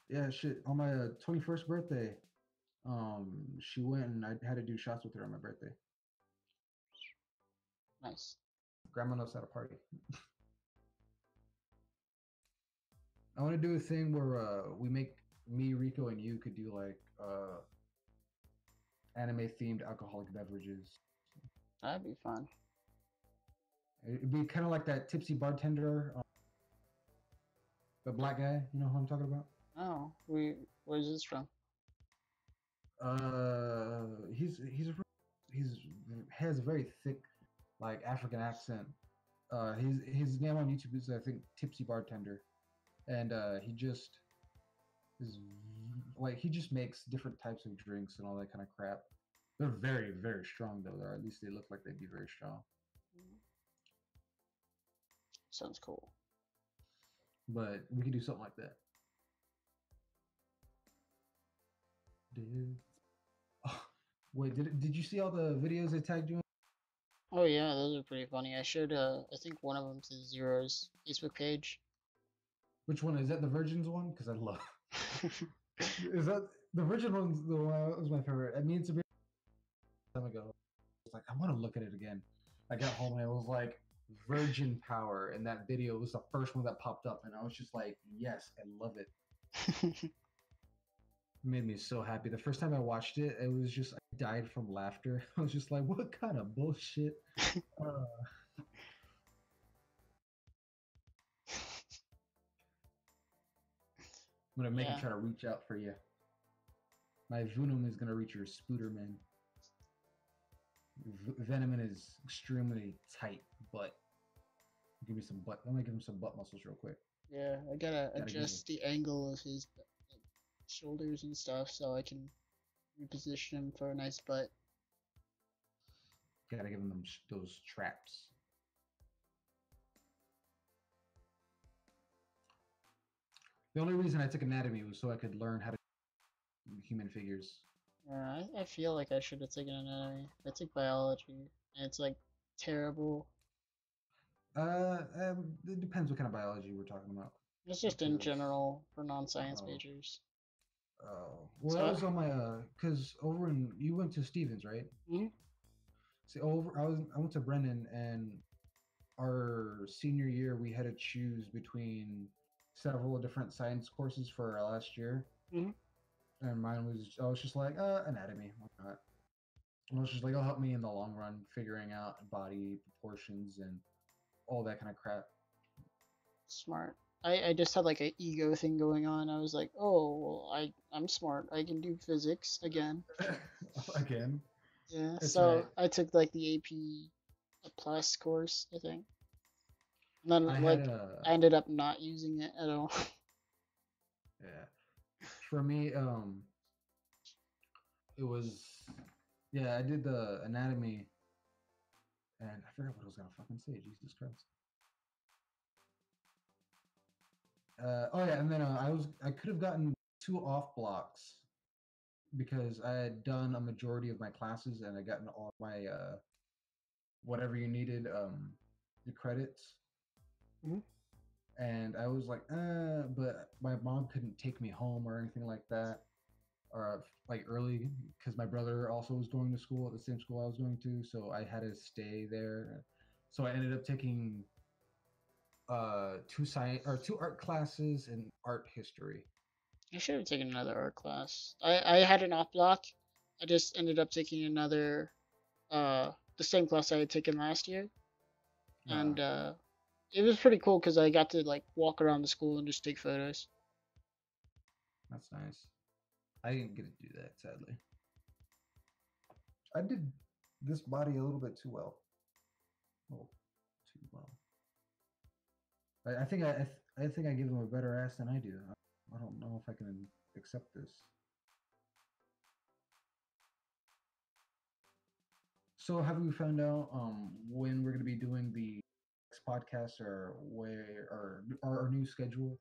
Speaker 2: Yeah, shit. On my 21st birthday, she went and I had to do shots with her on my birthday.
Speaker 1: Nice.
Speaker 2: Grandma knows how to party. I want to do a thing where we make me, Rico, and you could do like anime themed alcoholic beverages.
Speaker 1: That'd be fun.
Speaker 2: It'd be kind of like that tipsy bartender, the black guy. You know who I'm talking about?
Speaker 1: Oh, where's this from?
Speaker 2: He's has a very thick like African accent. His name on YouTube is I think Tipsy Bartender, and he just is like he just makes different types of drinks and all that kind of crap. They're very very strong though, or at least they look like they'd be very strong.
Speaker 1: Sounds cool.
Speaker 2: But we could do something like that. Dude. Oh, wait, did you see all the videos they tagged you in?
Speaker 1: Oh yeah, those are pretty funny. I shared I think one of them to Zero's Facebook page.
Speaker 2: Which one is that? The Virgins one? Because I love. Is that the Virgin one's the one that was my favorite? I mean, it's a bit time ago. I was like, I want to look at it again. I got home and it was like Virgin Power, and that video was the first one that popped up, and I was just like, yes, I love it. It made me so happy. The first time I watched it, it was just I died from laughter. I was just like, what kind of bullshit? I'm gonna make him try to reach out for you. My Venom is gonna reach your Spooderman. Venom is extremely tight butt. Give me some butt. I'm gonna give him some butt muscles real quick.
Speaker 1: Yeah, I gotta adjust the angle of his shoulders and stuff so I can reposition him for a nice butt.
Speaker 2: Gotta give him those traps. The only reason I took anatomy was so I could learn how to do human figures.
Speaker 1: Yeah, I feel like I should have taken anatomy. I took biology, and it's like terrible.
Speaker 2: It depends what kind of biology we're talking about.
Speaker 1: It's just in
Speaker 2: Because
Speaker 1: general for non-science majors.
Speaker 2: well,
Speaker 1: So,
Speaker 2: that was on my because over in you went to Stevens, right?
Speaker 1: hmm?
Speaker 2: See, I went to Brennan, and our senior year we had to choose between several different science courses for last year,
Speaker 1: Hmm.
Speaker 2: and mine was I was just like anatomy, why not? And I was just like it'll help me in the long run figuring out body proportions and all that kind of crap.
Speaker 1: Smart. I just had like a ego thing going on. I was like, oh, well, I'm smart. I can do physics again.
Speaker 2: Again,
Speaker 1: Yeah.
Speaker 2: it's right.
Speaker 1: So I took like the AP plus course, I think. And then
Speaker 2: I had
Speaker 1: like
Speaker 2: a
Speaker 1: I ended up not using it at all.
Speaker 2: yeah. For me, it was yeah. I did the anatomy, and I forgot what I was gonna fucking say. Jesus Christ. Oh yeah, and then I could have gotten 2 off blocks because I had done a majority of my classes and I gotten all my whatever you needed the credits,
Speaker 1: Mhm.
Speaker 2: and I was like but my mom couldn't take me home or anything like that, or like early because my brother also was going to school at the same school I was going to, so I had to stay there. So I ended up taking 2 art classes and art history.
Speaker 1: I should have taken another art class. I had an off block. I just ended up taking another the same class I had taken last year,
Speaker 2: uh
Speaker 1: and it was pretty cool because I got to like walk around the school and just take photos.
Speaker 2: that's nice. I didn't get to do that, sadly. I did this body a little bit too well. Oh, too well. I think I think I give them a better ass than I do. I don't know if I can accept this. So have we found out when we're going to be doing the next podcast, or where, or our new schedule?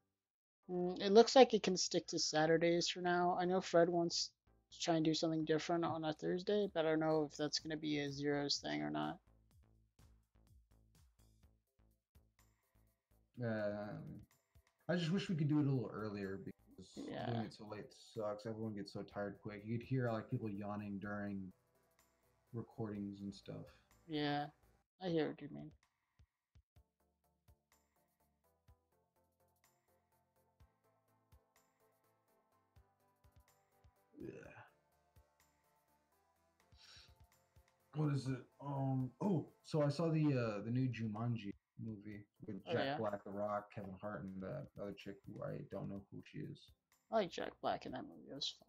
Speaker 1: It looks like it can stick to Saturdays for now. I know Fred wants to try and do something different on a Thursday, but I don't know if that's going to be a Zeros thing or not.
Speaker 2: Um, I just wish we could do it a little earlier because doing
Speaker 1: Yeah,
Speaker 2: it so late sucks. Everyone gets so tired quick. You'd hear like people yawning during recordings and stuff.
Speaker 1: yeah, I hear what you mean.
Speaker 2: Yeah. What is it? Oh, so I saw the new Jumanji movie with
Speaker 1: Oh
Speaker 2: Jack
Speaker 1: yeah,
Speaker 2: Black, The Rock, Kevin Hart, and the other chick who I don't know who she is.
Speaker 1: I like Jack Black in that movie. It was fun.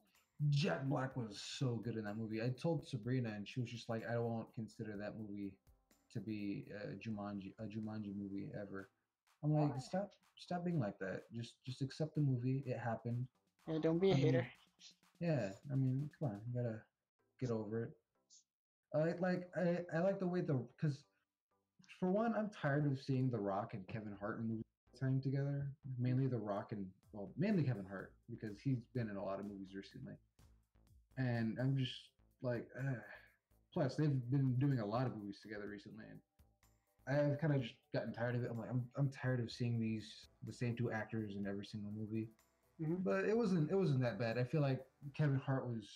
Speaker 2: Jack Black was so good in that movie. I told Sabrina, and she was just like, "I won't consider that movie to be a Jumanji movie ever." I'm like,
Speaker 1: Why?
Speaker 2: stop being like that. Just accept the movie. It happened.
Speaker 1: Yeah, don't be a
Speaker 2: I mean,
Speaker 1: hater.
Speaker 2: yeah. I mean, come on, you gotta get over it. I like the way the because for one, I'm tired of seeing The Rock and Kevin Hart in movies all the time together. Mainly The Rock and well, mainly Kevin Hart because he's been in a lot of movies recently, and I'm just like, plus they've been doing a lot of movies together recently, and I've kind of just gotten tired of it. I'm tired of seeing the same 2 actors in every single movie.
Speaker 1: Hmm.
Speaker 2: But it wasn't that bad. I feel like Kevin Hart was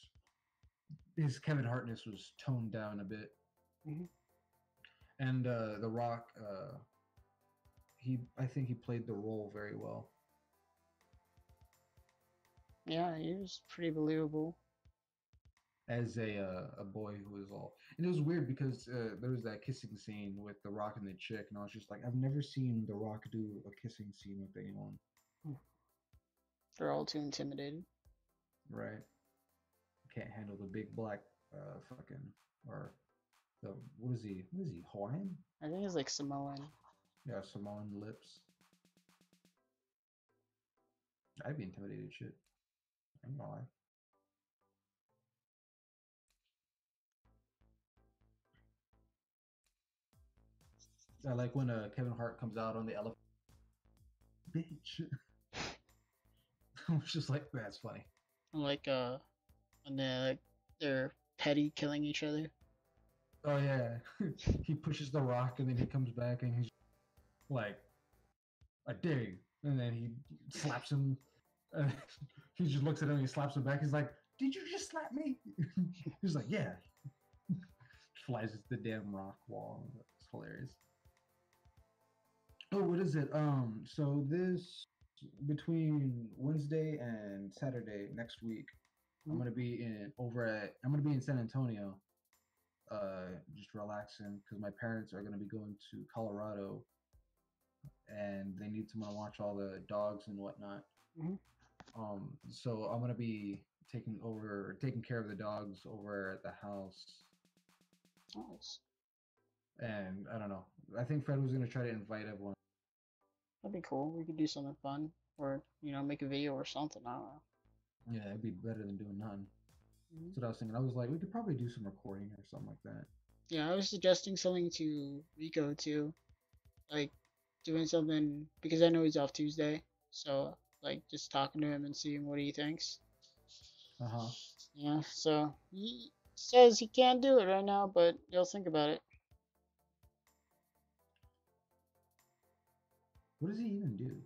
Speaker 2: his Kevin Hartness was toned down a bit,
Speaker 1: Hmm.
Speaker 2: and The Rock, I think he played the role very well.
Speaker 1: Yeah, he was pretty believable.
Speaker 2: As a boy who was all, and it was weird because there was that kissing scene with The Rock and the chick, and I was just like, I've never seen The Rock do a kissing scene with anyone.
Speaker 1: They're all too intimidated.
Speaker 2: Right? Can't handle the big black fucking or the what is he Hawaiian?
Speaker 1: I think it's like Samoan.
Speaker 2: Yeah, Samoan lips. I'd be intimidated shit. I ain't gonna lie. I like when Kevin Hart comes out on the elephant. Bitch. I was just like, that's funny.
Speaker 1: Like when they're petty killing each other.
Speaker 2: Oh yeah, he pushes the rock and then he comes back and he's like, I dig, and then he slaps him. Uh, he just looks at him and he slaps him back. He's like, did you just slap me? He's like, yeah. Flies at the damn rock wall. It's hilarious. Oh, what is it? So this. between Wednesday and Saturday next week,
Speaker 1: Mhm.
Speaker 2: I'm gonna be in San Antonio, just relaxing because my parents are gonna be going to Colorado and they need someone to watch all the dogs and whatnot.
Speaker 1: Mhm.
Speaker 2: So I'm gonna be taking care of the dogs over at the house,
Speaker 1: Nice.
Speaker 2: and I don't know. I think Fred was gonna try to invite everyone.
Speaker 1: That'd be cool. We could do something fun, or make a video or something. I don't know.
Speaker 2: Yeah, it'd be better than doing nothing.
Speaker 1: Mhm.
Speaker 2: That's what I was thinking. I was like, we could probably do some recording or something like that.
Speaker 1: Yeah, I was suggesting something to Rico too, like doing something because I know he's off Tuesday. So like just talking to him and seeing what he thinks.
Speaker 2: Uh huh.
Speaker 1: Yeah, so he says he can't do it right now, but he'll think about it.
Speaker 2: What does he even do?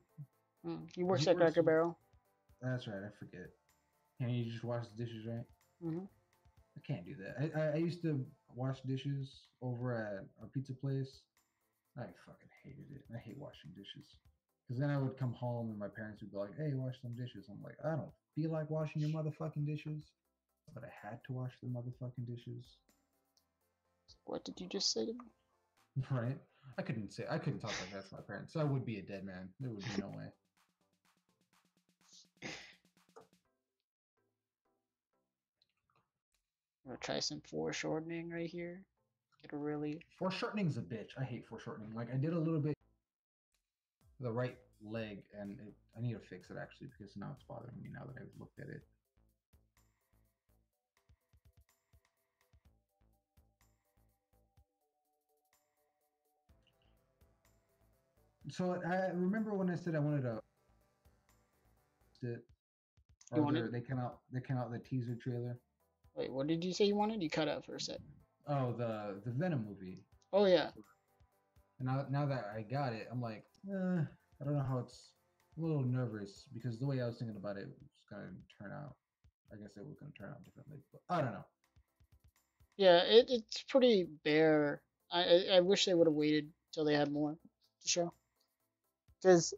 Speaker 1: He
Speaker 2: He
Speaker 1: works at
Speaker 2: works.
Speaker 1: Cracker Barrel.
Speaker 2: That's right. I forget. Can you just wash the dishes, right?
Speaker 1: Hmm.
Speaker 2: I can't do that. I used to wash dishes over at a pizza place. I fucking hated it. I hate washing dishes. Because then I would come home and my parents would be like, hey, wash some dishes. I'm like, I don't feel like washing your motherfucking dishes, but I had to wash the motherfucking dishes.
Speaker 1: What did you just say to me?
Speaker 2: Right? I couldn't talk like that to my parents. I would be a dead man. There would be no way.
Speaker 1: I'm gonna try some foreshortening right here. Get a really.
Speaker 2: Foreshortening's a bitch. I hate foreshortening. Like I did a little bit the right leg, and I need to fix it actually because now it's bothering me now that I've looked at it. So I remember when I said I wanted to it,
Speaker 1: You
Speaker 2: or
Speaker 1: wanted.
Speaker 2: they came out the teaser trailer.
Speaker 1: Wait, what did you say you wanted? You cut out for a sec.
Speaker 2: Oh, the Venom movie.
Speaker 1: Oh yeah.
Speaker 2: And now that I got it, I'm like, I don't know how it's a little nervous because the way I was thinking about it was gonna turn out. I guess it was gonna turn out differently, but I don't know.
Speaker 1: Yeah, it's pretty bare. I wish they would have waited till they had more to show. Because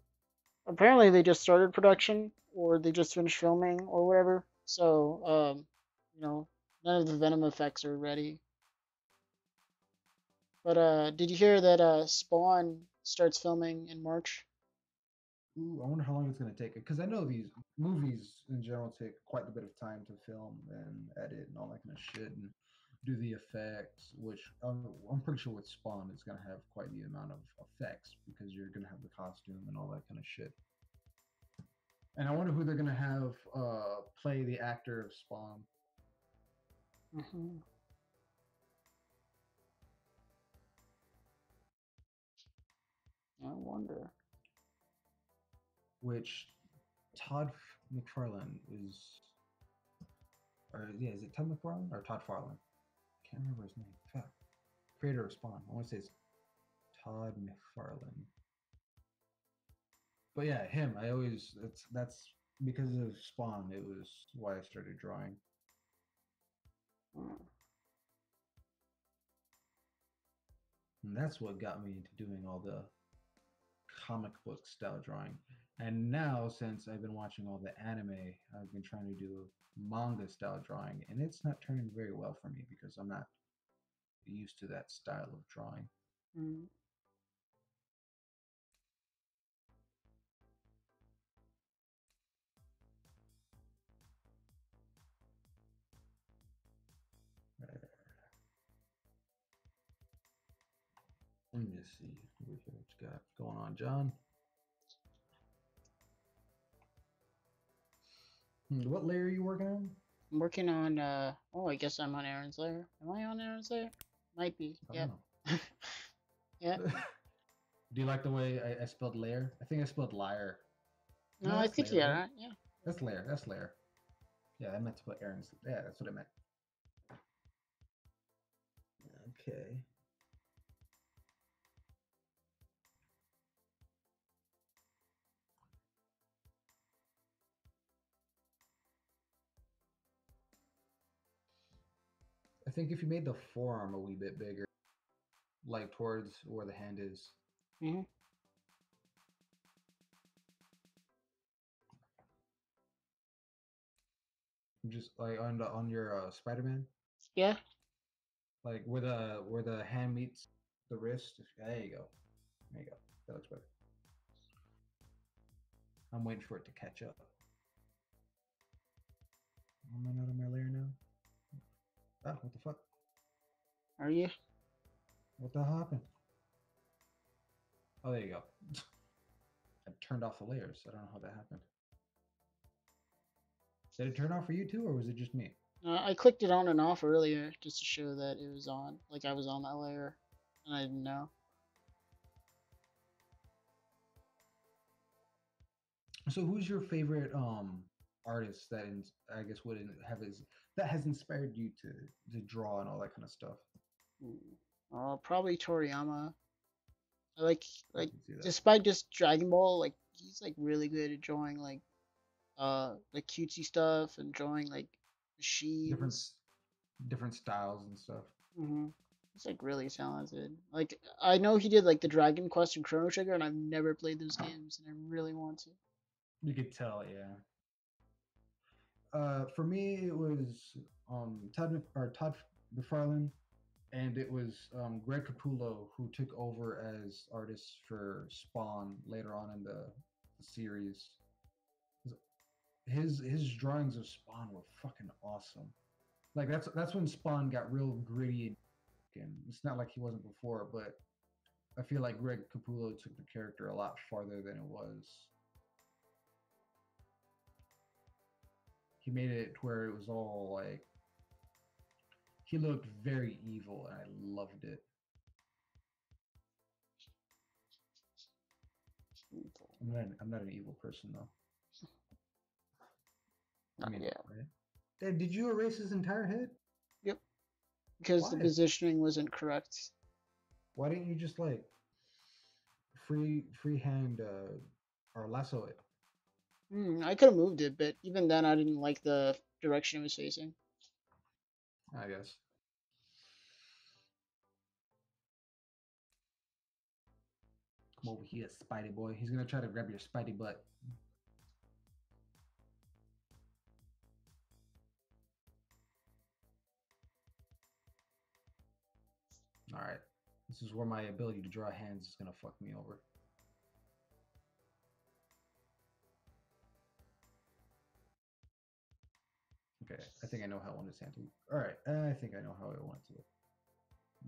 Speaker 1: apparently they just started production or they just finished filming or whatever. So, you know, none of the Venom effects are ready. But did you hear that Spawn starts filming in March?
Speaker 2: Ooh, I wonder how long it's gonna take. Because I know these movies in general take quite a bit of time to film and edit and all that kind of shit and do the effects. Which I'm pretty sure with Spawn it's gonna have quite the amount of effects because you're gonna have the costume and all that kind of shit. And I wonder who they're gonna have play the actor of Spawn,
Speaker 1: Hmm. I wonder.
Speaker 2: which Todd McFarlane is, or yeah, is it Todd McFarlane or Todd Farlane? I can't remember his name. Fuck. Creator of Spawn. I want to say it's Todd McFarlane. But yeah, him. I always that's because of Spawn. It was why I started drawing,
Speaker 1: Mm.
Speaker 2: and that's what got me into doing all the comic book style drawing. And now, since I've been watching all the anime, I've been trying to do manga style drawing, and it's not turning very well for me because I'm not used to that style of drawing.
Speaker 1: Mm.
Speaker 2: Let me just see what you got going on, John. What layer are you working on?
Speaker 1: I'm working on. Oh, I guess I'm on Aaron's layer. Am I on Aaron's layer? Might be.
Speaker 2: I don't
Speaker 1: Yep.
Speaker 2: know.
Speaker 1: Yeah.
Speaker 2: Do you like the way I spelled layer? I think I spelled liar.
Speaker 1: No,
Speaker 2: No,
Speaker 1: I
Speaker 2: that's
Speaker 1: think
Speaker 2: layer,
Speaker 1: yeah.
Speaker 2: right?
Speaker 1: Right? Yeah.
Speaker 2: That's layer. That's layer. Yeah, I meant to put Aaron's. Yeah, that's what I meant. Okay. I think if you made the forearm a wee bit bigger, like towards where the hand is,
Speaker 1: Hmm.
Speaker 2: Just like on your Spider-Man,
Speaker 1: Yeah.
Speaker 2: like where the hand meets the wrist. There you go. There you go. That looks better. I'm waiting for it to catch up. Am I not in my layer now? Ah, what the fuck?
Speaker 1: Are you?
Speaker 2: What the hell happened? Oh, there you go. I turned off the layers. I don't know how that happened. Did it turn off for you too, or was it just me?
Speaker 1: I clicked it on and off earlier just to show that it was on. Like I was on that layer, and I didn't know.
Speaker 2: So, who's your favorite artist that I guess would have is that has inspired you to draw and all that kind of stuff?
Speaker 1: Probably Toriyama. I
Speaker 2: I
Speaker 1: like
Speaker 2: can see that.
Speaker 1: despite just Dragon Ball, like he's like really good at drawing like cutesy stuff and drawing like
Speaker 2: Different
Speaker 1: machines.
Speaker 2: different styles and stuff.
Speaker 1: hmm He's like really talented. Like I know he did like the Dragon Quest and Chrono Trigger, and I've never played those games, and I really want to.
Speaker 2: You could tell, yeah. For me, it was Todd McFarlane, and it was Greg Capullo who took over as artist for Spawn later on in the series. His drawings of Spawn were fucking awesome. Like that's when Spawn got real gritty and it's not like he wasn't before, but I feel like Greg Capullo took the character a lot farther than it was. He made it where it was all like he looked very evil and I loved it. I'm not an evil person though. I
Speaker 1: Not
Speaker 2: mean,
Speaker 1: yet.
Speaker 2: right? Did you erase his entire head?
Speaker 1: Yep. Because the
Speaker 2: Why?
Speaker 1: positioning wasn't correct.
Speaker 2: Why didn't you just like freehand or lasso it?
Speaker 1: I could have moved it, but even then, I didn't like the direction it was facing.
Speaker 2: I guess. Come over here, Spidey boy. He's gonna try to grab your Spidey butt. All right. This is where my ability to draw hands is gonna fuck me over. Okay, I think I know how I want his hand to look. All right, I think I know how I want it to look.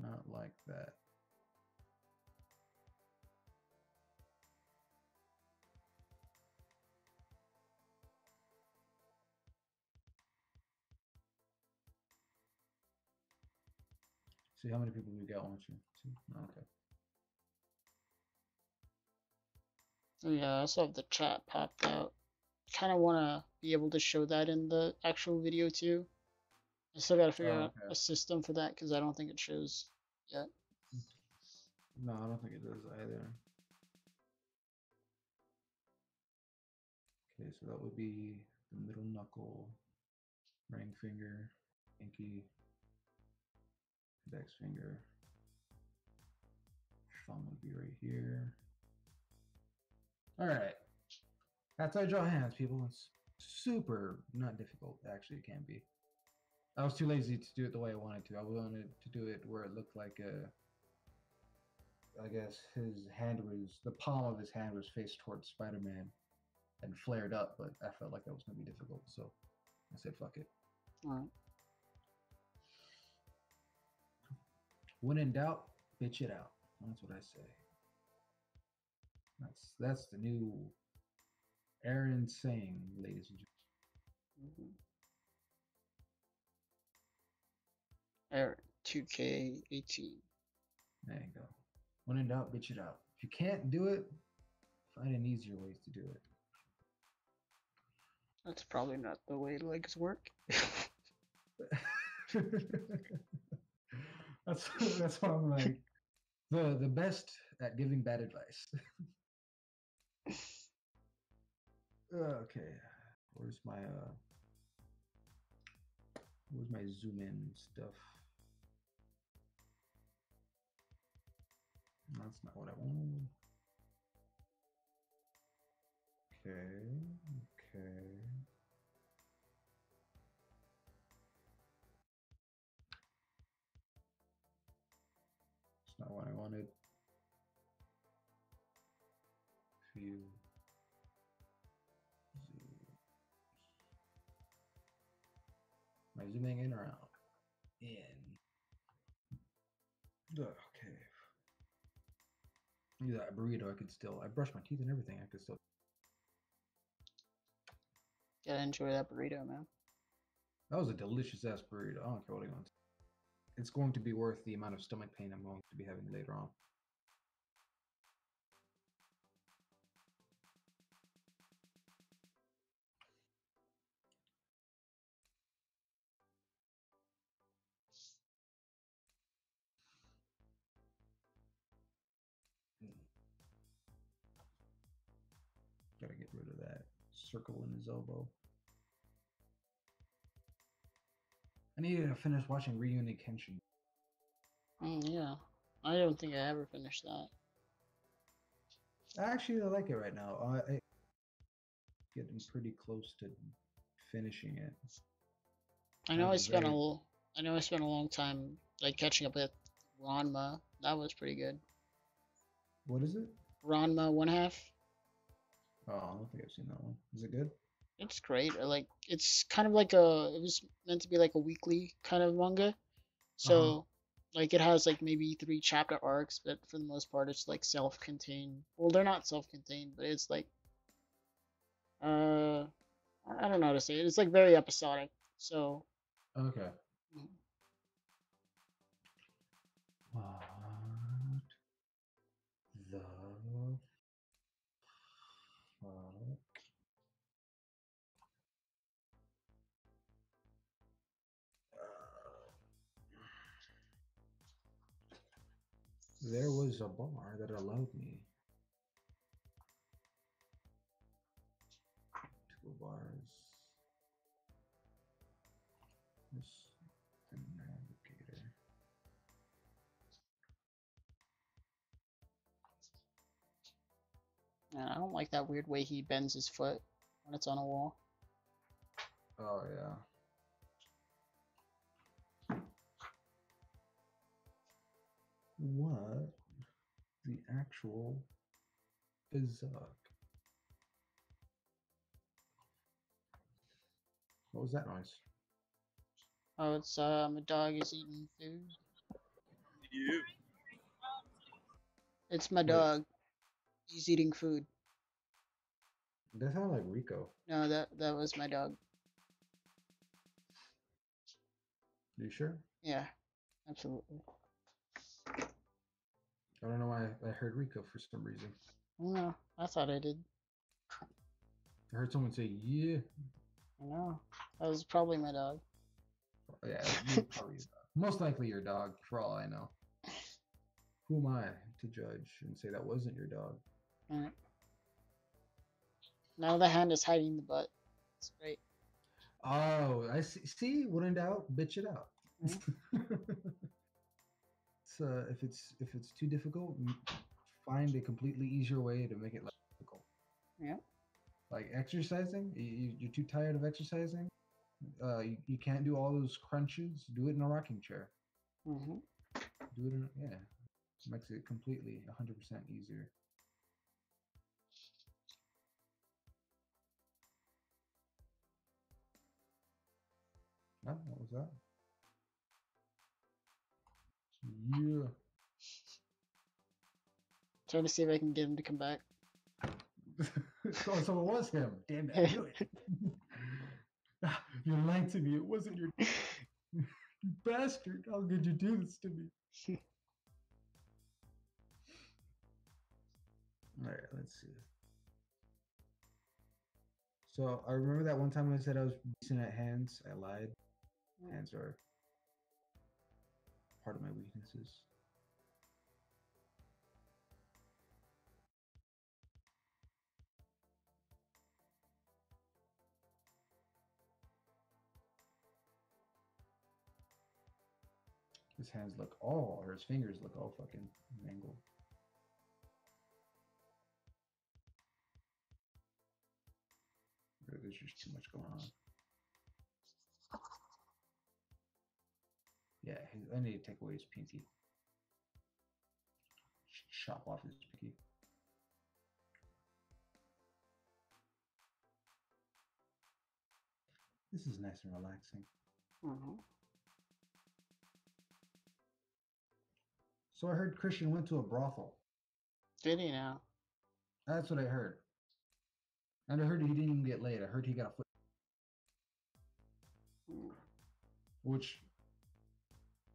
Speaker 2: Not like that. See how many people we got, won't you? Two? Okay.
Speaker 1: So yeah, I also have the chat popped out. Kind of want to be able to show that in the actual video too. I still got to figure
Speaker 2: Oh,
Speaker 1: out
Speaker 2: okay.
Speaker 1: a system for that because I don't think it shows yet.
Speaker 2: No, I don't think it does either. Okay, so that would be the middle knuckle, ring finger, pinky, index finger. Thumb would be right here. All right. That's how I draw hands, people. It's super not difficult. Actually, it can be. I was too lazy to do it the way I wanted to. I wanted to do it where it looked like I guess his hand was, the palm of his hand was faced towards Spider-Man and flared up, but I felt like that was going to be difficult. So I said, fuck it.
Speaker 1: All right.
Speaker 2: When in doubt, bitch it out. That's what I say. That's the new Aaron saying, ladies and
Speaker 1: Mm-hmm. Aaron, 2K18.
Speaker 2: gentlemen. There you go. When in doubt, bitch it out. If you can't do it, find an easier ways to do it.
Speaker 1: That's probably not the way legs work.
Speaker 2: that's why I'm like the best at giving bad advice. Okay, where's my zoom in stuff? That's not what I wanted. Okay, okay. wanted. Few. Am I zooming in or out? In. Okay. Look at that burrito. I brushed my teeth and everything. I could still.
Speaker 1: Gotta enjoy that burrito, man.
Speaker 2: That was a delicious ass burrito. I don't care what anyone's. It's going to be worth the amount of stomach pain I'm going to be having later on. Gotta get rid of that circle in his elbow. I need to finish watching Reunion Kenshin.
Speaker 1: Yeah, I don't think I ever finished that.
Speaker 2: Actually, I like it right now. I'm getting pretty close to finishing it.
Speaker 1: I know I spent a long time like catching up with Ranma. That was pretty good.
Speaker 2: What is it?
Speaker 1: Ranma 1/2.
Speaker 2: Oh, I don't think I've seen that one. Is it good?
Speaker 1: It's great. Like it's kind of like it was meant to be like a weekly kind of manga. So like it has like maybe 3 chapter arcs, but for the most part it's like self-contained. Well, they're not self-contained, but it's like uh I don't know how to say it. It's like very episodic. So
Speaker 2: Okay.
Speaker 1: mm,
Speaker 2: What the fuck? There was a bar that allowed me 2 bars. This the navigator.
Speaker 1: man, I don't like that weird way he bends his foot when it's on a wall.
Speaker 2: Oh yeah. What the actual fuck? What was that noise?
Speaker 1: Oh, it's my dog is eating food.
Speaker 3: You.
Speaker 1: It's my
Speaker 2: Wait,
Speaker 1: dog. He's eating food.
Speaker 2: that sounded like Rico.
Speaker 1: No, that was my dog.
Speaker 2: Are you sure?
Speaker 1: Yeah, absolutely.
Speaker 2: I don't know why I heard Rico for some reason.
Speaker 1: No, I thought I did.
Speaker 2: I heard someone say, yeah.
Speaker 1: I know. That was probably my dog.
Speaker 2: Yeah, probably your dog. Most likely your dog, for all I know. Who am I to judge and say that wasn't your dog?
Speaker 1: Alright. Now the hand is hiding the butt. It's great.
Speaker 2: Oh, I see. See, when in doubt, bitch it out. So if it's too difficult, find a completely easier way to make it less difficult.
Speaker 1: Yeah.
Speaker 2: Like exercising, you're too tired of exercising. You can't do all those crunches. Do it in a rocking chair.
Speaker 1: Mm-hmm.
Speaker 2: Do it in makes it completely 100% easier. Oh, what was that? Yeah.
Speaker 1: Trying to see if I can get him to come back.
Speaker 2: So it was him. Damn it, I knew it. You lied to me. It wasn't your you bastard. How could you do this to me? Alright, let's see. So I remember that one time I said I was decent at hands. I lied. Hands are part of my weaknesses. His hands look all, or his fingers look all fucking mangled. There's just too much going on. Yeah, I need to take away his pinky. chop off his pinky. This is nice and relaxing.
Speaker 1: Mm-hmm.
Speaker 2: So I heard Christian went to a brothel.
Speaker 1: Did he now?
Speaker 2: That's what I heard. And I heard he didn't even get laid. I heard he got a foot,
Speaker 1: Mm.
Speaker 2: which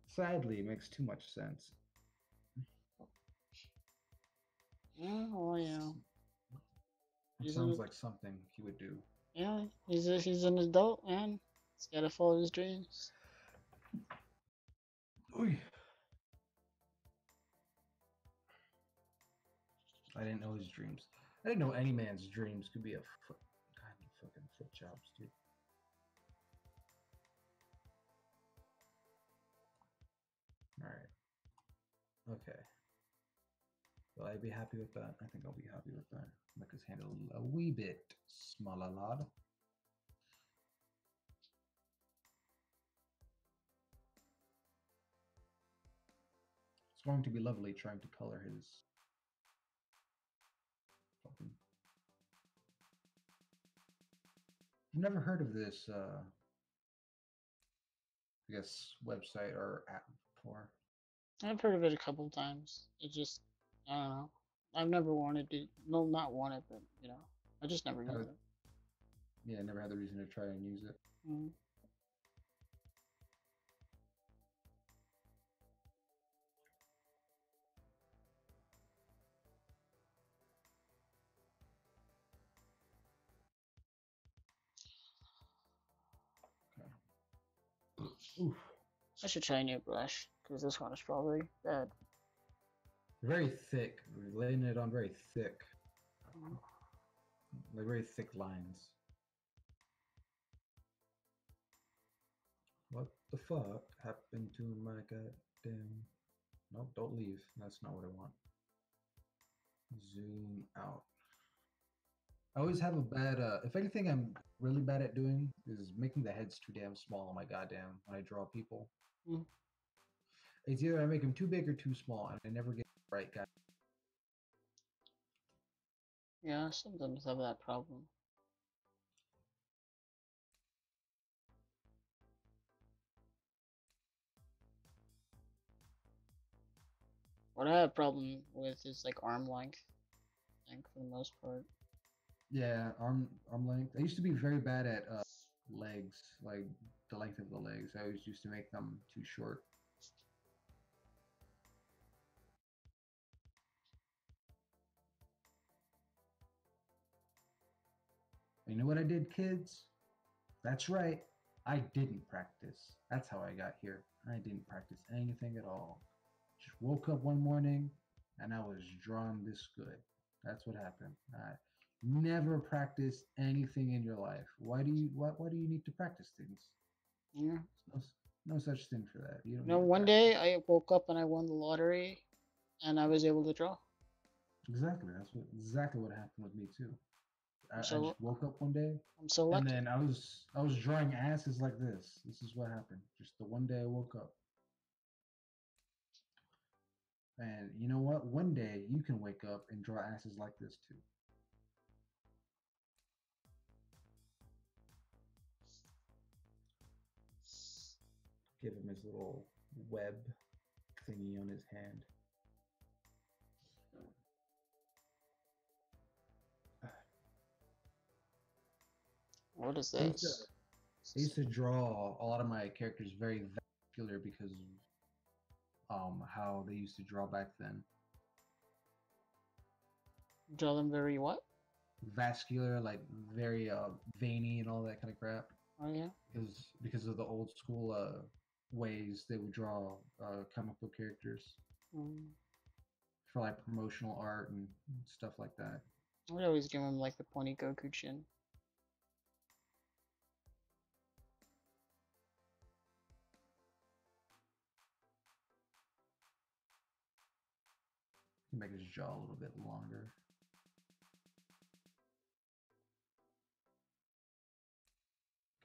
Speaker 2: sadly makes too much sense.
Speaker 1: Yeah, well, you know.
Speaker 2: It
Speaker 1: He's
Speaker 2: sounds
Speaker 1: an,
Speaker 2: like something he would do.
Speaker 1: yeah, he's an adult, man. He's gotta follow his dreams.
Speaker 2: Oy. I didn't know his dreams. I didn't know any man's dreams could be a foot, tiny fucking foot jobs, dude. All right. Okay. Will I be happy with that? I think I'll be happy with that. Make his hand a wee bit smaller, lad. It's going to be lovely trying to color his fucking. I've never heard of this, I guess, website or app before.
Speaker 1: I've heard of it a couple times. It just, I don't know. I've never wanted to. No, not wanted, but you know, I just never used it.
Speaker 2: Yeah, I never had the reason to try and use it.
Speaker 1: Mm.
Speaker 2: Oof.
Speaker 1: I should try a new brush because this one is probably bad.
Speaker 2: Very thick. We're laying it on very thick.
Speaker 1: Mm.
Speaker 2: Like very thick lines. What the fuck happened to my goddamn... Nope, don't leave. That's not what I want. Zoom out. I always have a bad, if anything I'm really bad at doing is making the heads too damn small on my goddamn, when I draw people.
Speaker 1: Mm.
Speaker 2: It's either I make them too big or too small, and I never get the right guy.
Speaker 1: Yeah, sometimes have that problem. What I have a problem with is like arm length. I think for the most part.
Speaker 2: Yeah, arm length. I used to be very bad at legs, like the length of the legs. I always used to make them too short. You know what I did, kids? That's right. I didn't practice. That's how I got here. I didn't practice anything at all. Just woke up one morning and I was drawing this good. That's what happened. Never practice anything in your life. Why do you need to practice things?
Speaker 1: Yeah.
Speaker 2: No such thing for that. You don't
Speaker 1: No,
Speaker 2: need to
Speaker 1: one
Speaker 2: practice.
Speaker 1: day I woke up and I won the lottery, and I was able to draw.
Speaker 2: Exactly. That's exactly what happened with me too. I
Speaker 1: So
Speaker 2: just woke up one day
Speaker 1: I'm so
Speaker 2: and
Speaker 1: lucky.
Speaker 2: then I was drawing asses like this. This is what happened. Just the one day I woke up. And you know what? One day you can wake up and draw asses like this too. Give him his little web thingy on his hand.
Speaker 1: What is
Speaker 2: I used to,
Speaker 1: this?
Speaker 2: I used to draw a lot of my characters very vascular because of how they used to draw back then.
Speaker 1: Draw them very what?
Speaker 2: Vascular, like very veiny and all that kind of crap.
Speaker 1: Oh yeah.
Speaker 2: Because of the old school ways they would draw comic book characters
Speaker 1: Mm.
Speaker 2: for like promotional art and stuff like that.
Speaker 1: I always give them like the pointy Goku chin.
Speaker 2: Make his jaw a little bit longer.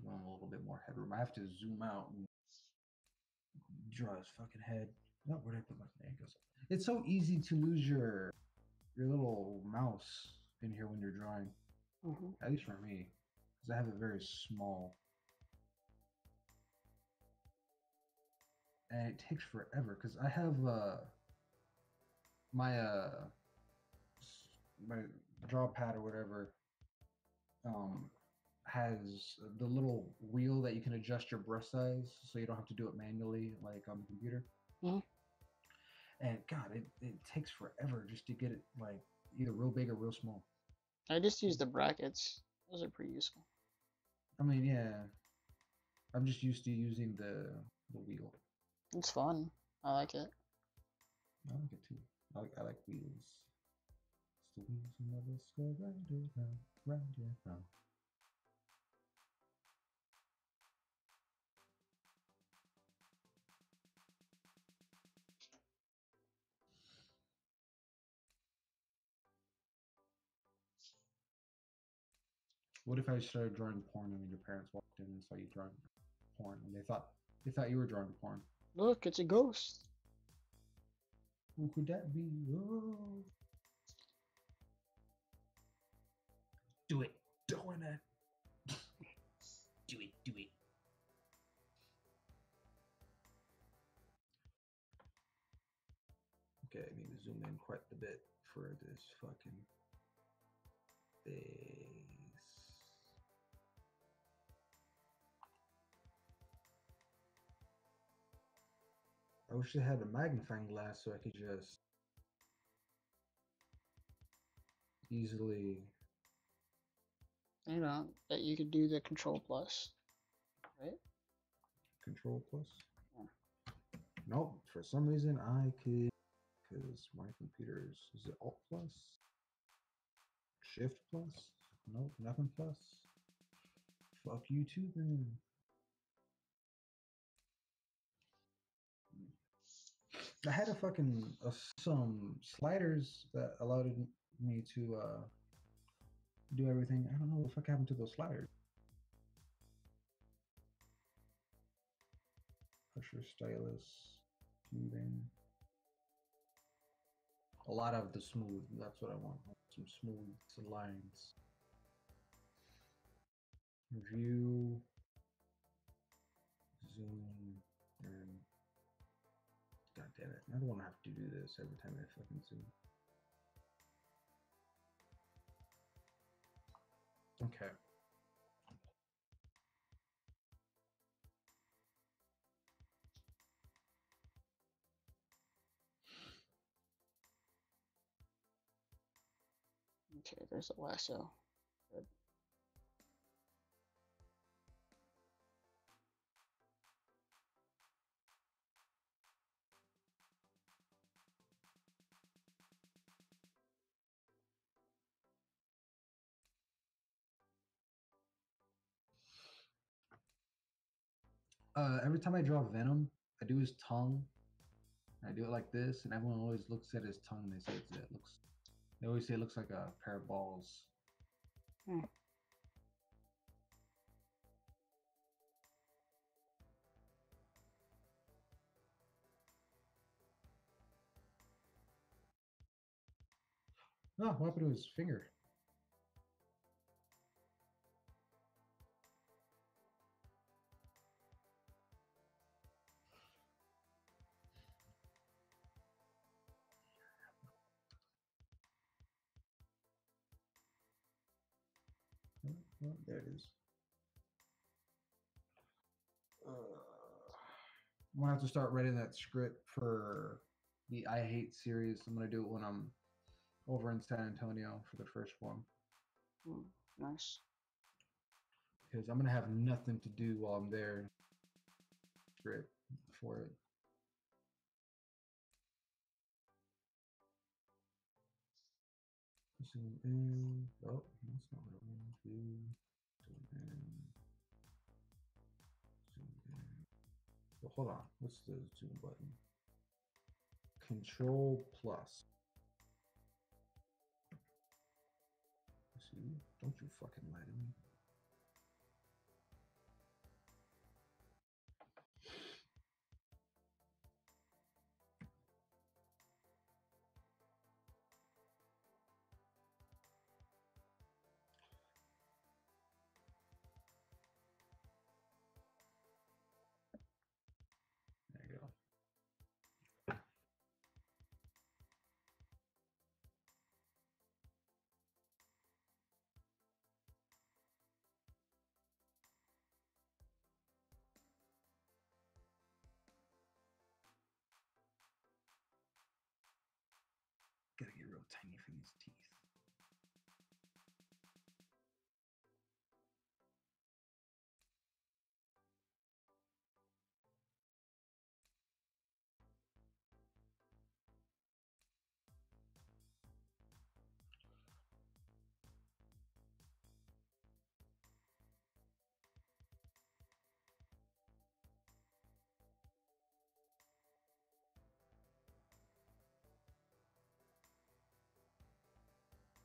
Speaker 2: Give him a little bit more headroom. I have to zoom out and draw his fucking head. No, where did I put my there it goes. It's so easy to lose your little mouse in here when you're drawing.
Speaker 1: Mm-hmm.
Speaker 2: At least for me, because I have it very small, and it takes forever. Because I have my my draw pad or whatever um has the little wheel that you can adjust your brush size, so you don't have to do it manually like on the computer.
Speaker 1: Mm-hmm.
Speaker 2: And God, it takes forever just to get it like either real big or real small.
Speaker 1: I just use the brackets. Those are pretty useful.
Speaker 2: I mean, yeah, I'm just used to using the wheel.
Speaker 1: It's fun. I like it.
Speaker 2: I like it too. I like wheels. It's the wheels and the bus go round and round, round and round. What if I started drawing porn and your parents walked in and saw you drawing porn and they thought you were drawing porn?
Speaker 1: Look, it's a ghost.
Speaker 2: Who could that be? Oh. Do it. Doing it. Do it. Do it. Okay, I need to zoom in quite a bit for this fucking face. I wish I had a magnifying glass so I could just easily.
Speaker 1: You know that you could do the Control Plus, right?
Speaker 2: Control plus?
Speaker 1: Yeah.
Speaker 2: Nope, for some reason I could, because my computer is it Alt plus? Shift plus? Nope, nothing plus. Fuck you too then. I had a fucking some sliders that allowed me to do everything. I don't know what the fuck happened to those sliders. Pressure stylus, smoothing. A lot of the smooth. That's what I want. Some smooth lines. View, zoom, and God damn it! I don't want to have to do this every time I fucking zoom. Okay.
Speaker 1: Okay, there's a lasso. Good.
Speaker 2: Every time I draw Venom, I do his tongue. I do it like this, and everyone always looks at his tongue and they say it looks. They always say it looks like a pair of balls.
Speaker 1: Hmm.
Speaker 2: Oh, what happened to his finger? Oh, there it is. I'm gonna have to start writing that script for the I Hate series. I'm gonna do it when I'm over in San Antonio for the first one,
Speaker 1: Nice.
Speaker 2: because I'm gonna have nothing to do while I'm there. Script for it. Zoom in. Oh, that's not what I want to do. Zoom in. Zoom in. Well, hold on. What's the zoom button? Control plus. See? Don't you fucking lie to me. tiny from his teeth.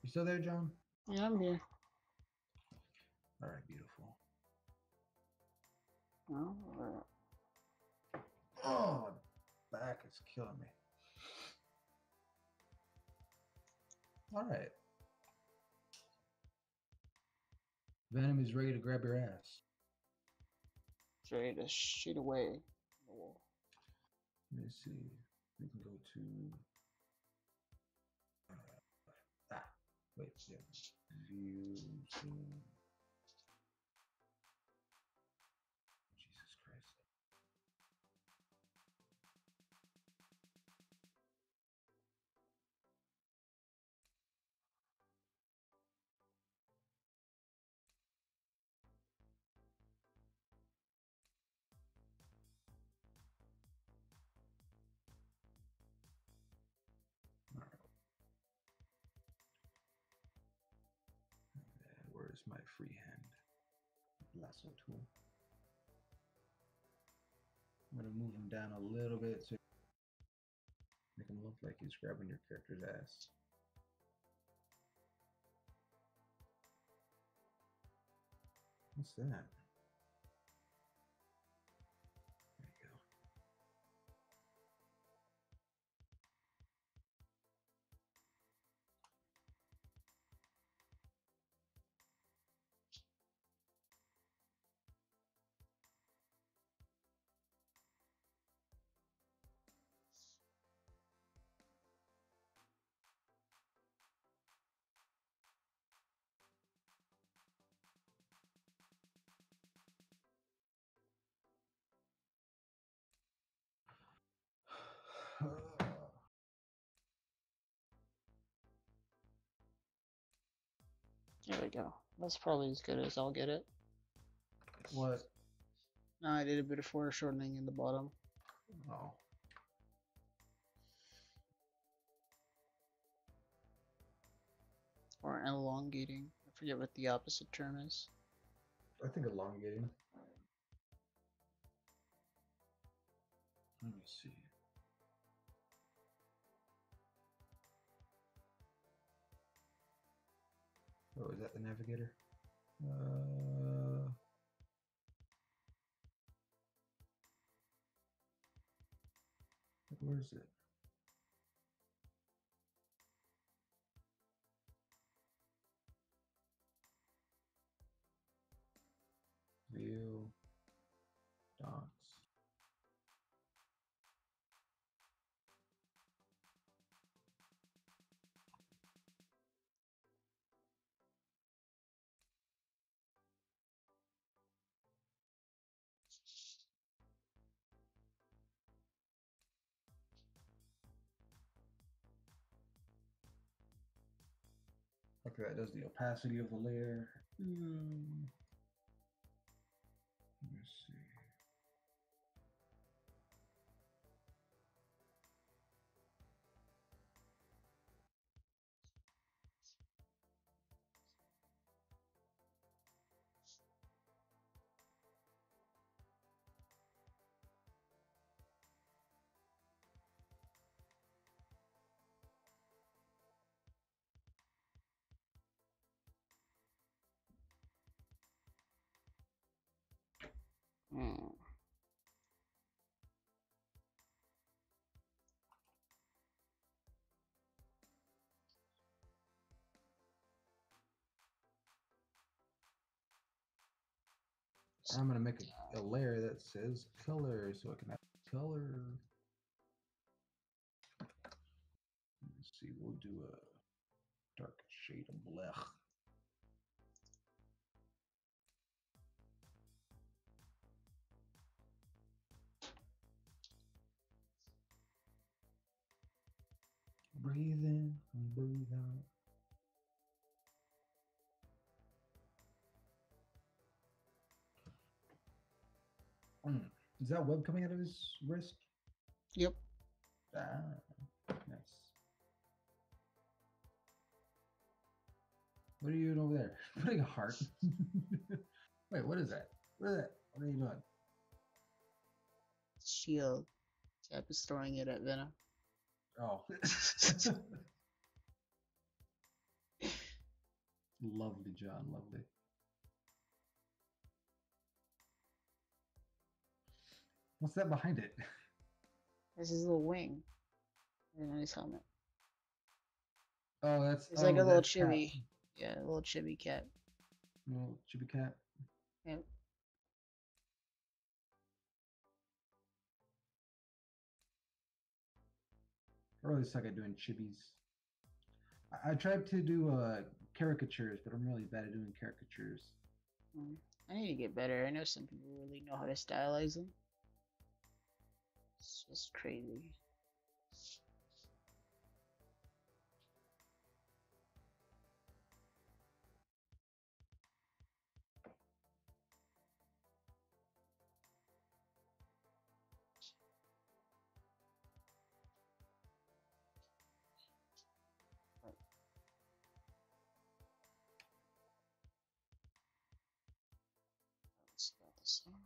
Speaker 2: You still there, John?
Speaker 1: Yeah, I'm here.
Speaker 2: All right, beautiful.
Speaker 1: Oh,
Speaker 2: Oh, back is killing me. All right. Venom is ready to grab your ass.
Speaker 1: it's ready to shoot away.
Speaker 2: Let me see. We can go to. Wait, yeah. View. Zoom. Jesus Christ. All right. Where's my freehand lasso tool? I'm gonna move him down a little bit to make him look like he's grabbing your character's ass. What's that? There you go.
Speaker 1: There we go. That's probably as good as I'll get it.
Speaker 2: What?
Speaker 1: No, I did a bit of foreshortening in the bottom.
Speaker 2: Oh.
Speaker 1: Or elongating. I forget what the opposite term is.
Speaker 2: I think elongating. Let me see. Oh, is that the navigator? Where is it? View. Docs. Okay, that does the opacity of the layer. Let me see.
Speaker 1: Hmm.
Speaker 2: I'm gonna make a layer that says color so I can have color. Let's see, we'll do a dark shade of black. Breathe in, breathe out. Is that web coming out of his wrist?
Speaker 1: Yep.
Speaker 2: Ah, nice. What are you doing over there? Putting a heart. Wait, what is that? What is that? What are you doing?
Speaker 1: Shield. Cap is throwing it at Venom.
Speaker 2: Oh. Lovely, John. Lovely. What's that behind it?
Speaker 1: That's his little wing. And on his helmet.
Speaker 2: Oh, that's
Speaker 1: It's like a little
Speaker 2: that's Cap.
Speaker 1: chibi. Yeah, a little chibi cat.
Speaker 2: Little chibi cat.
Speaker 1: Yep.
Speaker 2: I really suck at doing chibis. I tried to do caricatures, but I'm really bad at doing caricatures.
Speaker 1: I need to get better. I know some people really know how to stylize them. It's just crazy. Let's see about this one.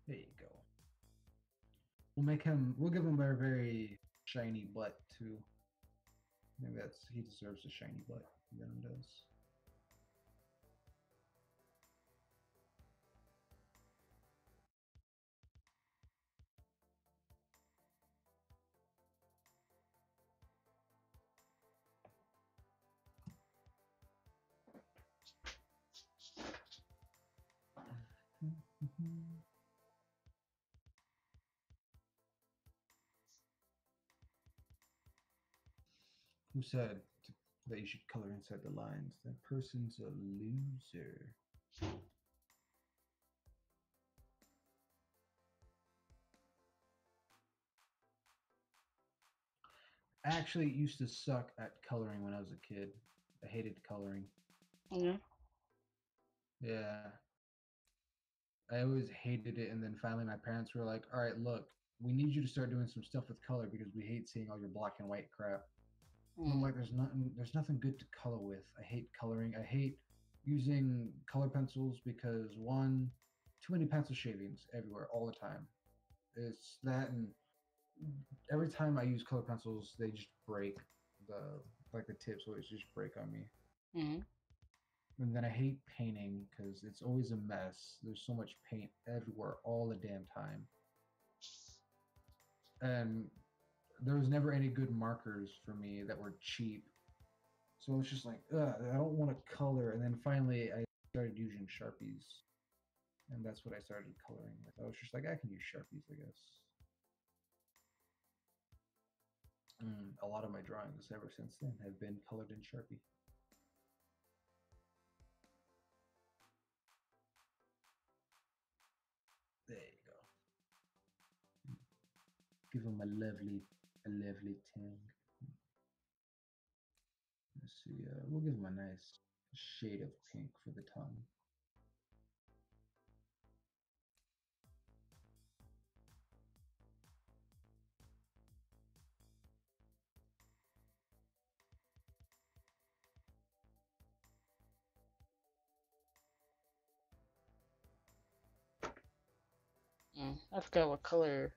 Speaker 2: There you go. We'll give him a very shiny butt too. Maybe he deserves a shiny butt. Venom does. Who said that you should color inside the lines? That person's a loser. I actually used to suck at coloring when I was a kid. I hated coloring.
Speaker 1: Yeah.
Speaker 2: Yeah. I always hated it, and then finally my parents were like, all right, look, we need you to start doing some stuff with color because we hate seeing all your black and white crap. And I'm like, there's nothing good to color with. I hate coloring. I hate using color pencils because one, too many pencil shavings everywhere all the time. It's that, and every time I use color pencils, they just break. The tips always just break on me.
Speaker 1: Mm-hmm.
Speaker 2: And then I hate painting because it's always a mess. There's so much paint everywhere all the damn time. And there was never any good markers for me that were cheap. So it's just like, I don't want to color. And then finally I started using Sharpies. And that's what I started coloring with. I was just like, I can use Sharpies, I guess. A lot of my drawings ever since then have been colored in Sharpie. There you go. Give him a lovely tang. Let's see. We'll give him a nice shade of pink for the tongue.
Speaker 1: I forgot what color,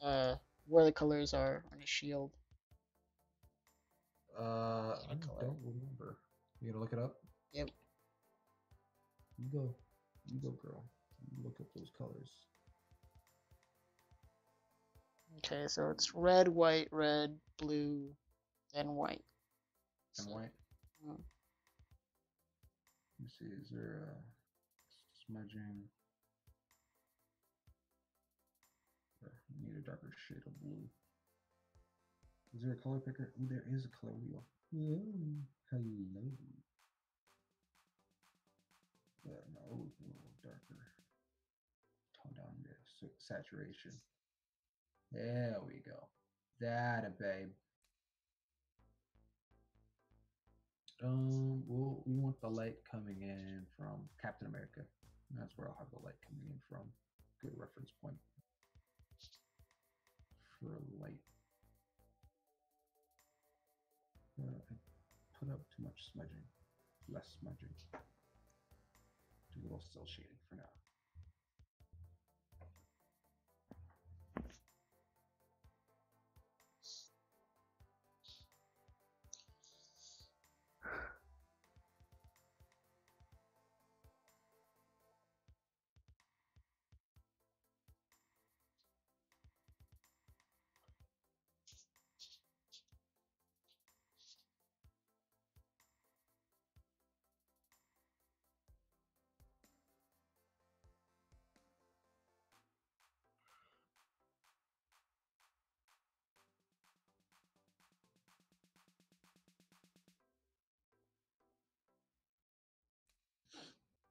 Speaker 1: where the colors are on his shield.
Speaker 2: I
Speaker 1: color.
Speaker 2: don't remember. You gonna look it up?
Speaker 1: Yep.
Speaker 2: You go, girl. You look up those colors.
Speaker 1: Okay, so it's red, blue, then white.
Speaker 2: And
Speaker 1: So,
Speaker 2: white.
Speaker 1: mm,
Speaker 2: Let me see. Is there a smudging? Or you need a darker shade of blue. Is there a color picker? Ooh, there is a color wheel. Whoa. Hello. No, a little darker. Tone down your saturation. There we go. That a babe. Well, we want the light coming in from Captain America. That's where I'll have the light coming in from. Good reference point for light. I put up too much smudging. Less smudging. Do a little cell shading for now.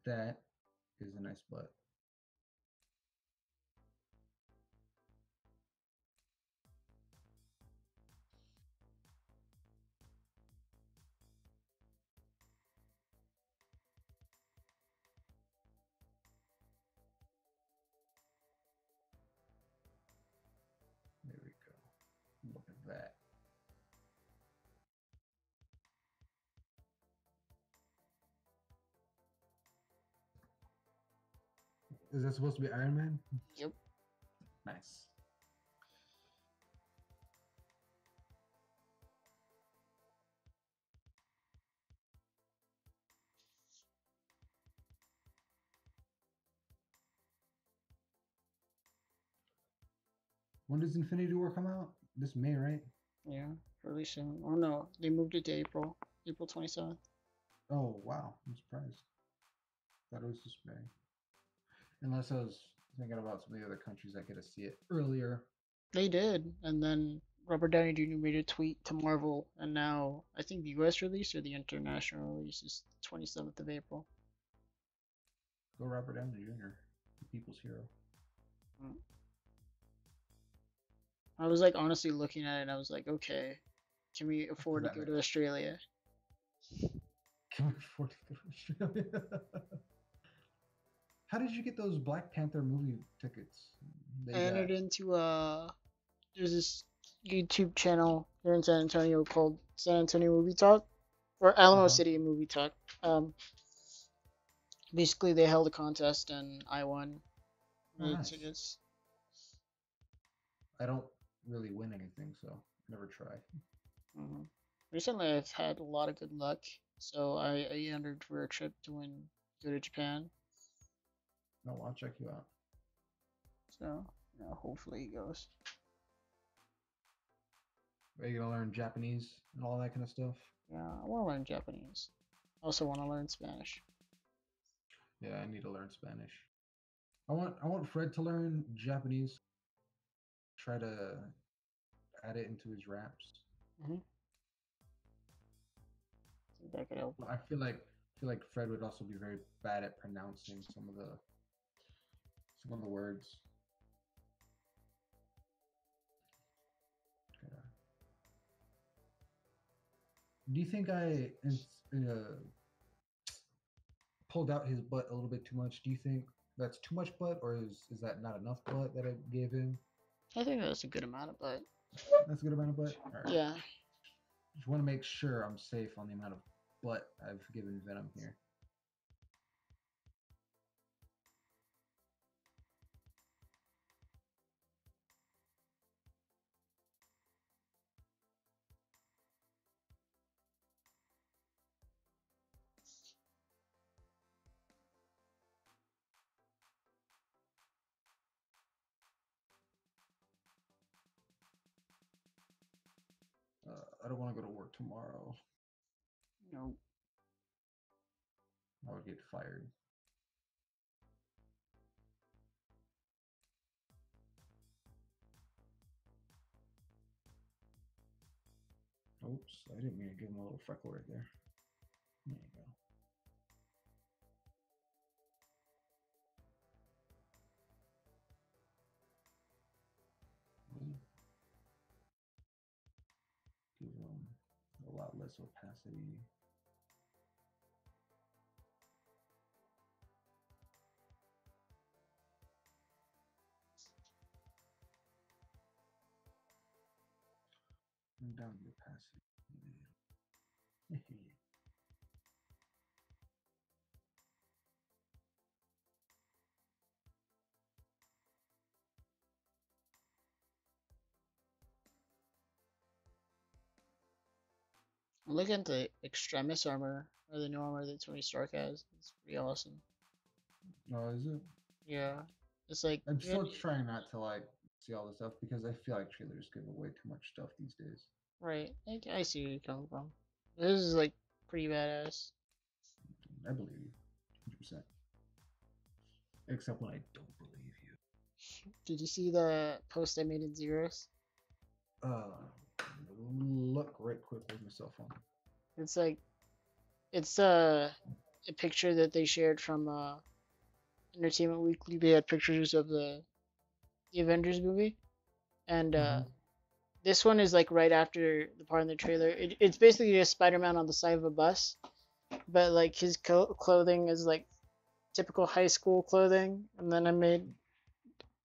Speaker 2: That is a nice butt. There we go. Look at that. Is that supposed to be Iron Man?
Speaker 1: Yep.
Speaker 2: Nice. When does Infinity War come out? This May, right?
Speaker 1: Yeah, really soon. Or no, they moved it to April. April 27th.
Speaker 2: Oh, wow. I'm surprised. Thought it was this May. Unless I was thinking about some of the other countries that get to see it earlier.
Speaker 1: They did, and then Robert Downey Jr. made a tweet to Marvel, and now I think the US release or the international release is 27th of April.
Speaker 2: Go Robert Downey Jr., the people's hero.
Speaker 1: Mm. I was like honestly looking at it and I was like, okay, can we afford to go to Australia?
Speaker 2: Can we afford to go to Australia? How did you get those Black Panther movie tickets?
Speaker 1: I entered into there's this YouTube channel here in San Antonio called San Antonio Movie Talk or Alamo City Movie Talk. Basically they held a contest and I won tickets.
Speaker 2: I don't really win anything, so never try.
Speaker 1: Mm-hmm. Recently, I've had a lot of good luck, so I entered for a trip to go to Japan.
Speaker 2: No, I'll check you out.
Speaker 1: So, hopefully it goes.
Speaker 2: Are you gonna learn Japanese and all that kind of stuff?
Speaker 1: Yeah, I want to learn Japanese. I also want to learn Spanish.
Speaker 2: Yeah, I need to learn Spanish. I want Fred to learn Japanese. Try to add it into his raps.
Speaker 1: Mm-hmm. That could help.
Speaker 2: I feel like Fred would also be very bad at pronouncing some of the words. Okay. Do you think I pulled out his butt a little bit too much? Do you think that's too much butt, or is that not enough butt that I gave him?
Speaker 1: I think that's a good amount of butt.
Speaker 2: That's a good amount of butt? All right.
Speaker 1: Yeah.
Speaker 2: Just want to make sure I'm safe on the amount of butt I've given Venom here. I don't want to go to work tomorrow.
Speaker 1: No.
Speaker 2: I would get fired. Oops, I didn't mean to give him a little freckle right there. There you go. Give him a lot less opacity. And down the opacity.
Speaker 1: I'm looking at the Extremis armor, or the new armor that Tony Stark has. It's pretty awesome.
Speaker 2: Oh, is it?
Speaker 1: Yeah. It's like,
Speaker 2: I'm still trying not to like see all this stuff because I feel like trailers give away too much stuff these days.
Speaker 1: right. I see where you're coming from. This is like pretty badass.
Speaker 2: I believe you, 100%. Except when I don't believe you.
Speaker 1: Did you see the post I made in Zeroes?
Speaker 2: Look right quick with my cell phone.
Speaker 1: It's like, it's a picture that they shared from Entertainment Weekly. They had pictures of the Avengers movie, and this one is like right after the part in the trailer. It's basically just Spider-Man on the side of a bus, but like his clothing is like typical high school clothing, and then I made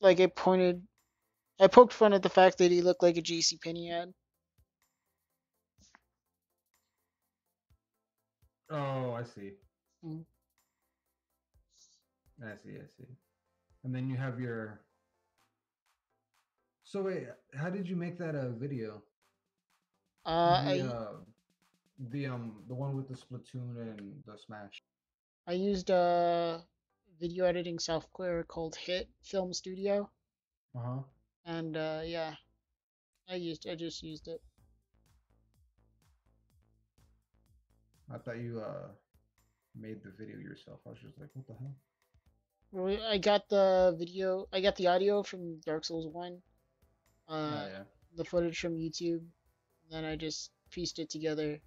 Speaker 1: like I poked fun at the fact that he looked like a JCPenney ad.
Speaker 2: Oh, I see.
Speaker 1: Mm.
Speaker 2: I see. And then you have your. So wait, how did you make that a video? The one with the Splatoon and the Smash.
Speaker 1: I used a video editing software called Hit Film Studio, and yeah, I just used it.
Speaker 2: I thought you made the video yourself. I was just like, what the hell?
Speaker 1: Well, I got the audio from Dark Souls 1,
Speaker 2: Yeah.
Speaker 1: the footage from YouTube, then I just pieced it together,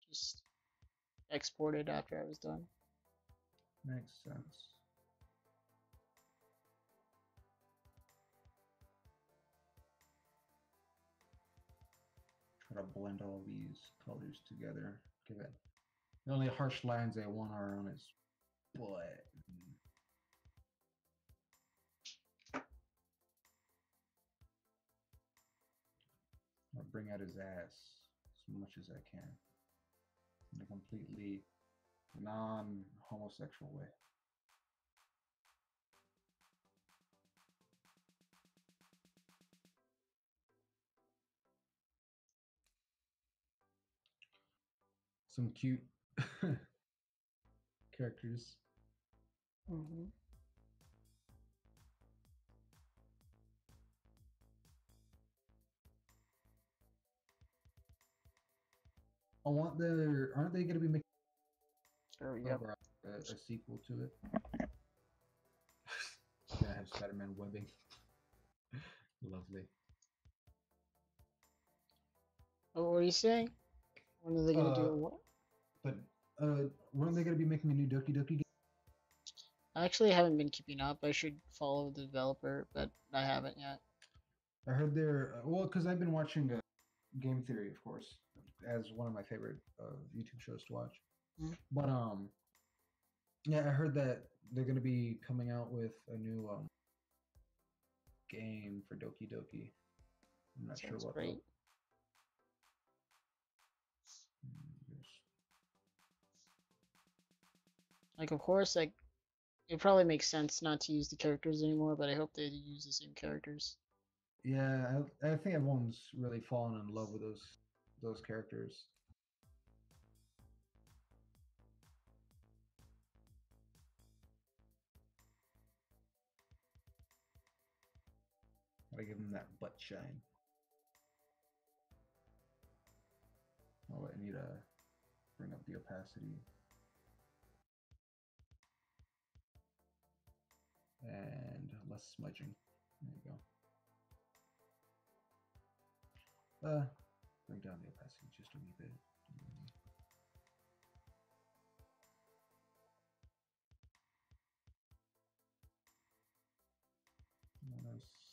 Speaker 1: just exported after I was done.
Speaker 2: Makes sense. Try to blend all these colors together. Give it. The only harsh lines I want are on his butt. I'll bring out his ass as much as I can in a completely non-homosexual way. Some cute characters. Aren't they going to be making a sequel to it? Gonna have Spider-Man webbing. Lovely.
Speaker 1: What were you saying? When are they gonna do what?
Speaker 2: But weren't they gonna be making a new Doki Doki game?
Speaker 1: I actually haven't been keeping up. I should follow the developer, but I haven't yet.
Speaker 2: I heard they're because I've been watching Game Theory, of course, as one of my favorite YouTube shows to watch. But yeah, I heard that they're gonna be coming out with a new game for Doki Doki. I'm not sure what.
Speaker 1: Great. Like, of course, like it probably makes sense not to use the characters anymore, but I hope they use the same characters.
Speaker 2: Yeah, I think everyone's really fallen in love with those characters. Gotta give them that butt shine. Oh, I need to bring up the opacity. And less smudging. There you go. Bring down the opacity just a wee bit.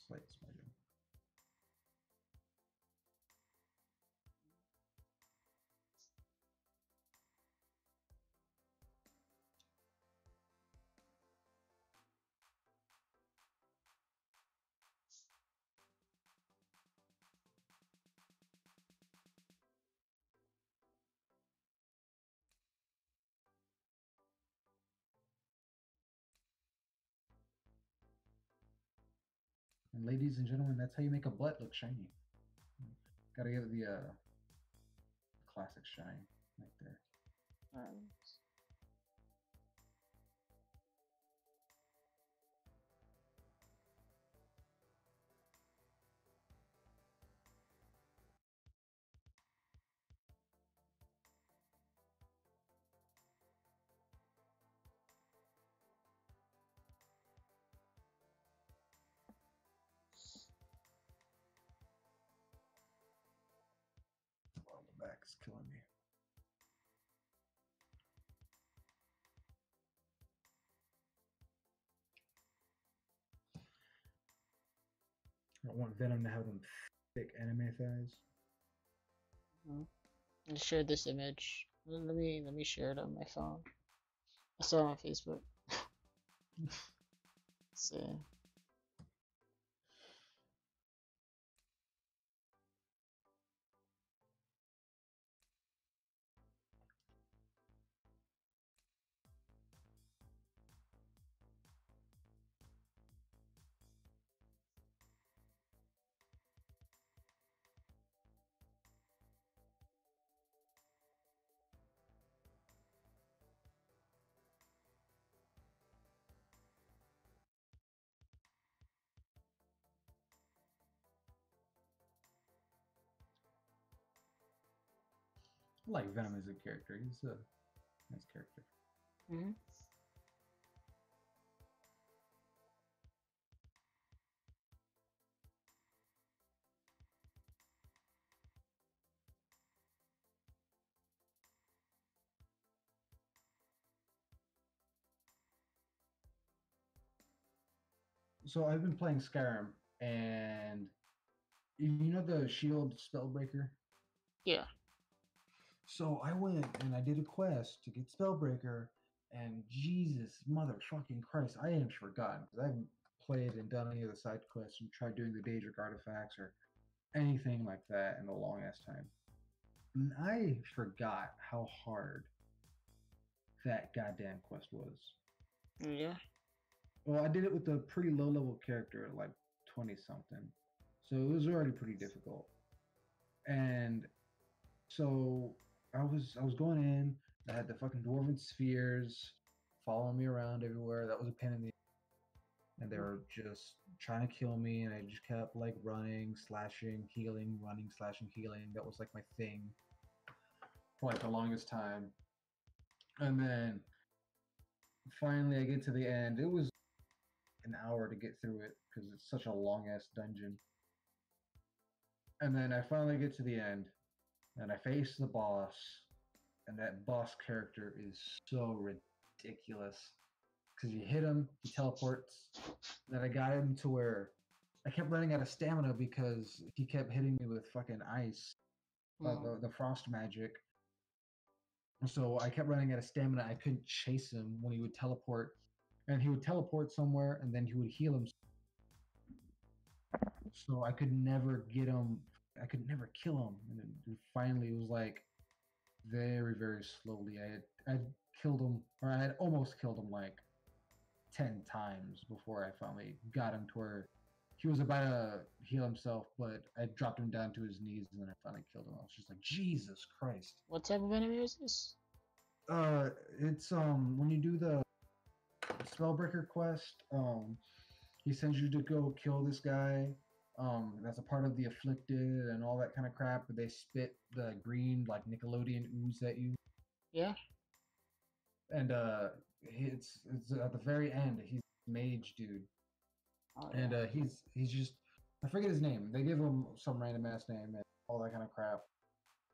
Speaker 2: Slight smudging. And ladies and gentlemen, that's how you make a butt look shiny. Gotta give it the classic shine right there. Oh, the back is killing me. I don't want Venom to have them thick anime thighs.
Speaker 1: I shared this image. Let me share it on my phone. I saw it on Facebook. So
Speaker 2: I like Venom as a character. He's a nice character.
Speaker 1: mm-hmm.
Speaker 2: So I've been playing Skyrim, and you know the shield spellbreaker?
Speaker 1: Yeah.
Speaker 2: So I went and I did a quest to get Spellbreaker, and Jesus, motherfucking Christ, I had forgotten because I haven't played and done any of the side quests and tried doing the Daedric artifacts or anything like that in a long ass time. And I forgot how hard that goddamn quest was.
Speaker 1: Yeah.
Speaker 2: Well, I did it with a pretty low level character, like 20 something. So it was already pretty difficult. And so I was going in. I had the fucking dwarven spheres following me around everywhere. That was a pain in the, and they were just trying to kill me, and I just kept like running, slashing, healing, running, slashing, healing. That was like my thing for like the longest time. And then finally I get to the end. It was an hour to get through it because it's such a long ass dungeon. And then I finally get to the end, and I face the boss, and that boss character is so ridiculous because you hit him, he teleports. Then I got him to where I kept running out of stamina because he kept hitting me with fucking ice, the frost magic. So I kept running out of stamina. I couldn't chase him when he would teleport, and he would teleport somewhere, and then he would heal him. So I could never get him. I could never kill him, and then finally it was like very, very slowly. I killed him, or I had almost killed him like 10 times before I finally got him to where he was about to heal himself, but I dropped him down to his knees and then I finally killed him. I was just like, Jesus Christ.
Speaker 1: What type of enemy is this?
Speaker 2: It's when you do the Spellbreaker quest, he sends you to go kill this guy, That's a part of the afflicted and all that kind of crap. But they spit the green like Nickelodeon ooze at you,
Speaker 1: Yeah.
Speaker 2: and it's at the very end. He's a mage dude,
Speaker 1: Oh
Speaker 2: and
Speaker 1: yeah.
Speaker 2: he's just I forget his name. They give him some random ass name and all that kind of crap.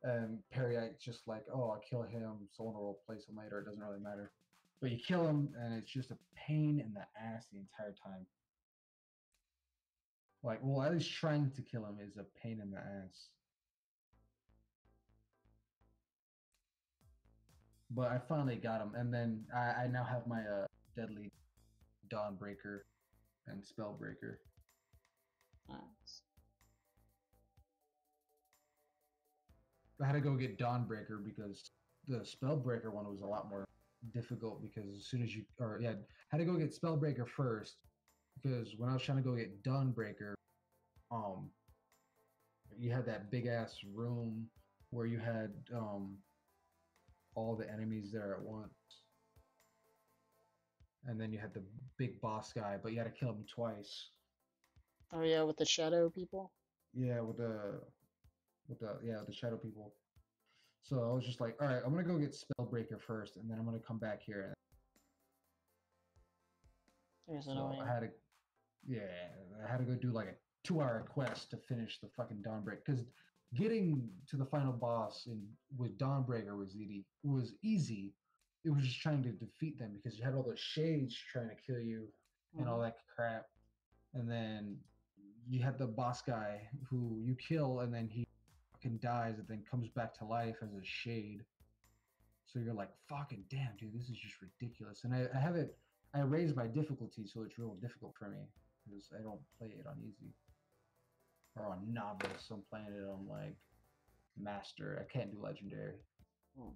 Speaker 2: And Perryite's just like, oh, I'll kill him. Someone will replace him later. It doesn't really matter. But you kill him, and it's just a pain in the ass the entire time. Like, well, at least trying to kill him is a pain in the ass. But I finally got him, and then I now have my deadly Dawnbreaker and Spellbreaker.
Speaker 1: Nice.
Speaker 2: I had to go get Dawnbreaker because the Spellbreaker one was a lot more difficult because as soon as you I had to go get Spellbreaker first because when I was trying to go get Dawnbreaker, um you had that big ass room where you had all the enemies there at once. And then you had the big boss guy, but you had to kill him twice.
Speaker 1: Oh yeah, with the shadow people.
Speaker 2: Yeah, with the shadow people. So I was just like, all right, I'm gonna go get Spellbreaker first, and then I'm gonna come back here.
Speaker 1: There's
Speaker 2: So
Speaker 1: annoying.
Speaker 2: I had to go do like a 2-hour quest to finish the fucking Dawnbreaker because getting to the final boss with Dawnbreaker was easy. It was just trying to defeat them because you had all those shades trying to kill you and all that crap, and then you had the boss guy who you kill and then he fucking dies and then comes back to life as a shade. So you're like, fucking damn, dude, this is just ridiculous. And I have it, I raised my difficulty so it's real difficult for me because I don't play it on easy or on novice. I'm playing it on like master. I can't do legendary.
Speaker 1: Hmm.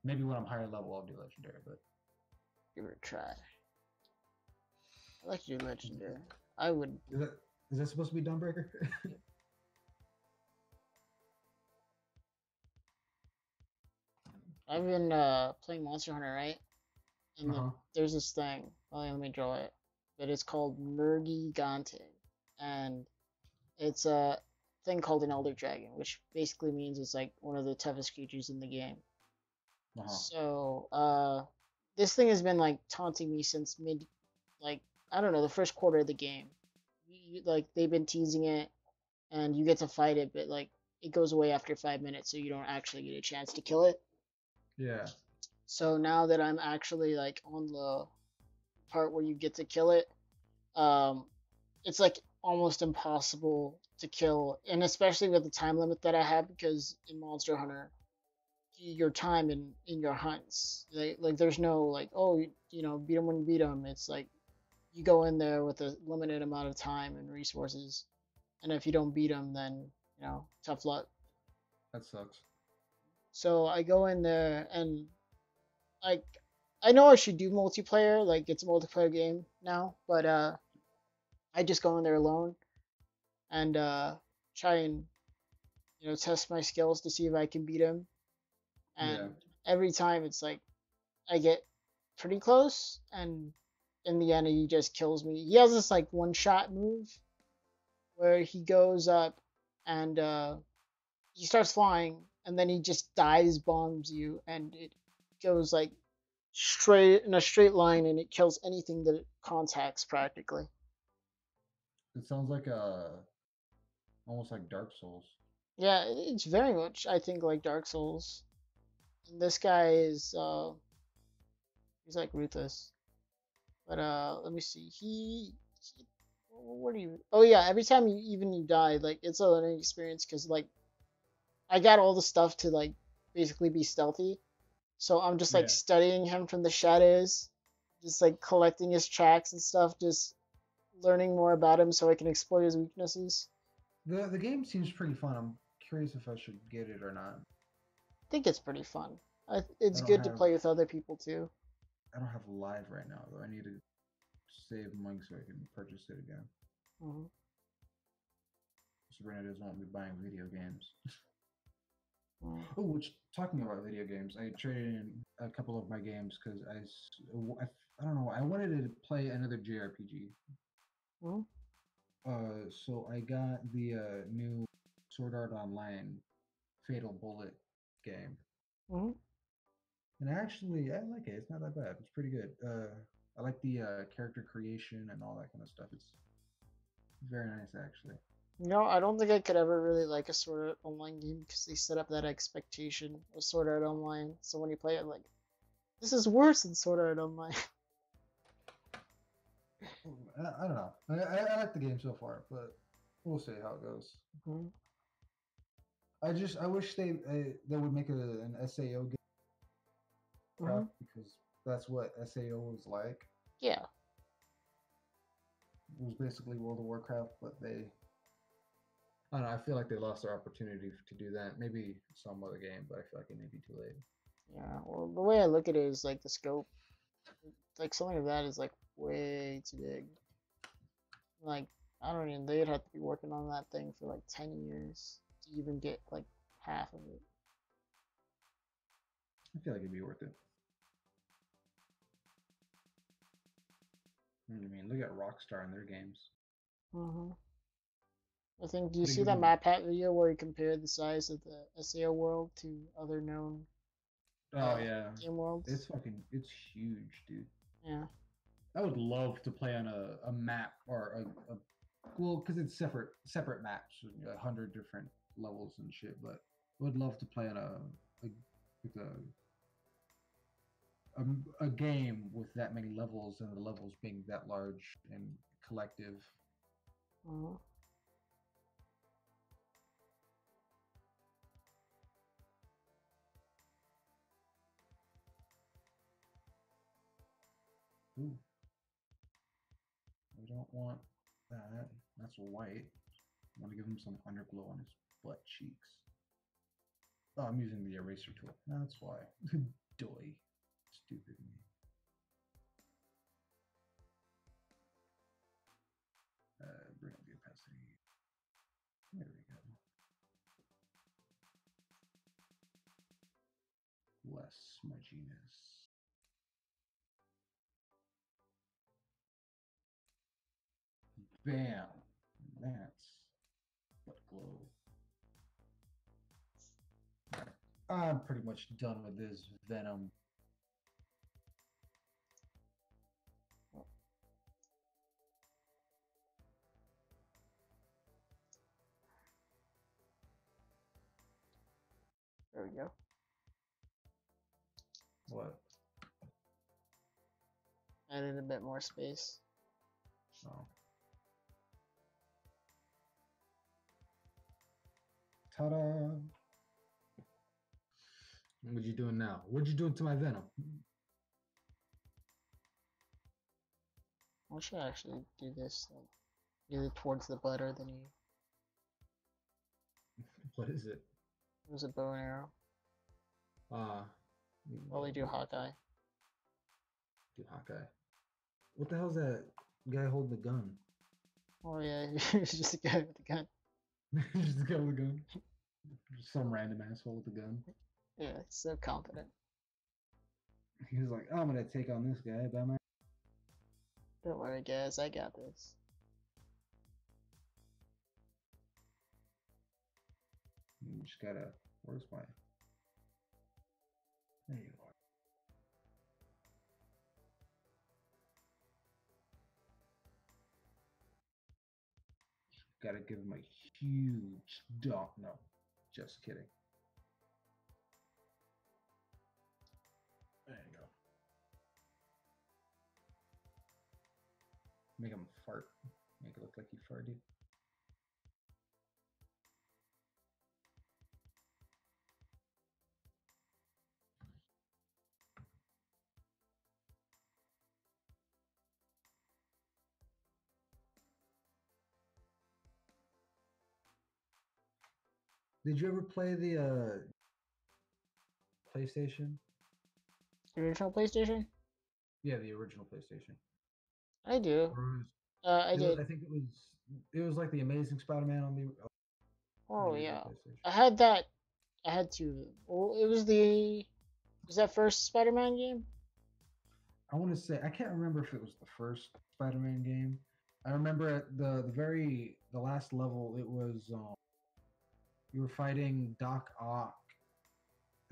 Speaker 2: Maybe when I'm higher level, I'll do legendary. But
Speaker 1: Give it a try. I like to do legendary. I would.
Speaker 2: is that supposed to be Dawnbreaker?
Speaker 1: I've been playing Monster Hunter, right? And
Speaker 2: Uh-huh.
Speaker 1: there's this thing. Well, let me draw it. But it's called Nergigante, and it's a thing called an Elder Dragon, which basically means it's like one of the toughest creatures in the game.
Speaker 2: Uh-huh.
Speaker 1: So, this thing has been like taunting me since like I don't know, the first quarter of the game. Like they've been teasing it, and you get to fight it, but like it goes away after 5 minutes, so you don't actually get a chance to kill it.
Speaker 2: Yeah.
Speaker 1: So now that I'm actually like on the part where you get to kill it, um, it's like almost impossible to kill, and especially with the time limit that I have because in Monster Hunter, your time in your hunts, like there's no like oh beat them when you beat them. It's like you go in there with a limited amount of time and resources, and if you don't beat them, then tough luck.
Speaker 2: That sucks.
Speaker 1: So I go in there and like I know I should do multiplayer, like it's a multiplayer game now, but I just go in there alone and try and test my skills to see if I can beat him.
Speaker 2: Yeah.
Speaker 1: And every time it's like I get pretty close, and in the end he just kills me. He has this like one shot move where he goes up and he starts flying, and then he just dives bombs you, and it goes like straight in a straight line, and it kills anything that it contacts practically.
Speaker 2: It sounds like almost like Dark Souls.
Speaker 1: Yeah, it's very much I think like Dark Souls. And this guy is he's like ruthless. But let me see. What do you? Oh yeah, every time you die, like it's a learning experience because like I got all the stuff to like basically be stealthy. So I'm just like
Speaker 2: Yeah.
Speaker 1: studying him from the shadows, just like collecting his tracks and stuff, just learning more about him so I can exploit his weaknesses.
Speaker 2: The game seems pretty fun. I'm curious if I should get it or not.
Speaker 1: I think it's pretty fun.
Speaker 2: I
Speaker 1: It's
Speaker 2: don't
Speaker 1: good to
Speaker 2: have
Speaker 1: play with other people too.
Speaker 2: I don't have live right now though. I need to save money so I can purchase it again.
Speaker 1: Hmm.
Speaker 2: Sabrina doesn't want me buying video games.
Speaker 1: Mm.
Speaker 2: Oh, which talking about video games, I traded in a couple of my games because I don't know. I wanted to play another JRPG.
Speaker 1: Mm.
Speaker 2: So I got the new Sword Art Online Fatal Bullet game,
Speaker 1: Hmm.
Speaker 2: and actually I like it. It's not that bad. It's pretty good. I like the character creation and all that kind of stuff. It's very nice, actually.
Speaker 1: No, I don't think I could ever really like a Sword Art Online game because they set up that expectation of Sword Art Online. So when you play it, like, this is worse than Sword Art Online.
Speaker 2: I don't know. I like the game so far, but we'll see how it goes.
Speaker 1: Mhm.
Speaker 2: I wish they would make an SAO game
Speaker 1: Mhm.
Speaker 2: because that's what SAO was like.
Speaker 1: Yeah.
Speaker 2: It was basically World of Warcraft, but I don't know. I feel like they lost their opportunity to do that. Maybe some other game, but I feel like it may be too late.
Speaker 1: Yeah. Well, the way I look at it is like the scope, like something of that is like way too big. Like, I don't even, they'd have to be working on that thing for like 10 years to even get like half of it.
Speaker 2: I feel like it'd be worth it. I mean, look at Rockstar and their games.
Speaker 1: Hmm. I think, do you
Speaker 2: They
Speaker 1: see
Speaker 2: give
Speaker 1: that
Speaker 2: them.
Speaker 1: map hat video where he compared the size of the SAO world to other known
Speaker 2: Oh yeah,
Speaker 1: game worlds?
Speaker 2: it's huge, dude.
Speaker 1: Yeah.
Speaker 2: I would love to play on a map or a well, because it's separate maps, 100 different levels and shit. But I would love to play on like a game with that many levels and the levels being that large and collective.
Speaker 1: Hmm.
Speaker 2: Ooh, I don't want that. That's white. I want to give him some underglow on his butt cheeks. Oh, I'm using the eraser tool. That's why. Doy. Stupid me. Bring up the opacity. There we go. Less smudginess. Bam. That's butt glow. Alright. I'm pretty much done with this Venom.
Speaker 1: There we go.
Speaker 2: What?
Speaker 1: Added a bit more space.
Speaker 2: Oh. Ta-da! What you doing now? What you doing to my Venom?
Speaker 1: I should actually do this like either towards the butter than you.
Speaker 2: What is it?
Speaker 1: It was a bow and arrow.
Speaker 2: Uh,
Speaker 1: Probably do Hawkeye.
Speaker 2: do Hawkeye. What the hell's that guy holding the gun?
Speaker 1: Oh yeah, he's just a guy with a gun.
Speaker 2: Just a guy with a gun. Just some random asshole with a gun.
Speaker 1: Yeah, he's so confident.
Speaker 2: He was like, "Oh, I'm gonna take on this guy by my."
Speaker 1: Don't worry, guys, I got this.
Speaker 2: You just gotta. Where's my? There you are. Gotta give him a huge dump. No, just kidding. There you go. Make him fart. Make it look like he farted. Did you ever play the PlayStation?
Speaker 1: The original PlayStation?
Speaker 2: Yeah, the original PlayStation.
Speaker 1: I do. I did.
Speaker 2: I think it was like the Amazing Spider-Man on
Speaker 1: Oh
Speaker 2: the original
Speaker 1: yeah,
Speaker 2: PlayStation.
Speaker 1: I had that. I had two of them. Well, it was the. Was that first Spider-Man game?
Speaker 2: I want to say I can't remember if it was the first Spider-Man game, I remember at the last level, it was you were fighting Doc Ock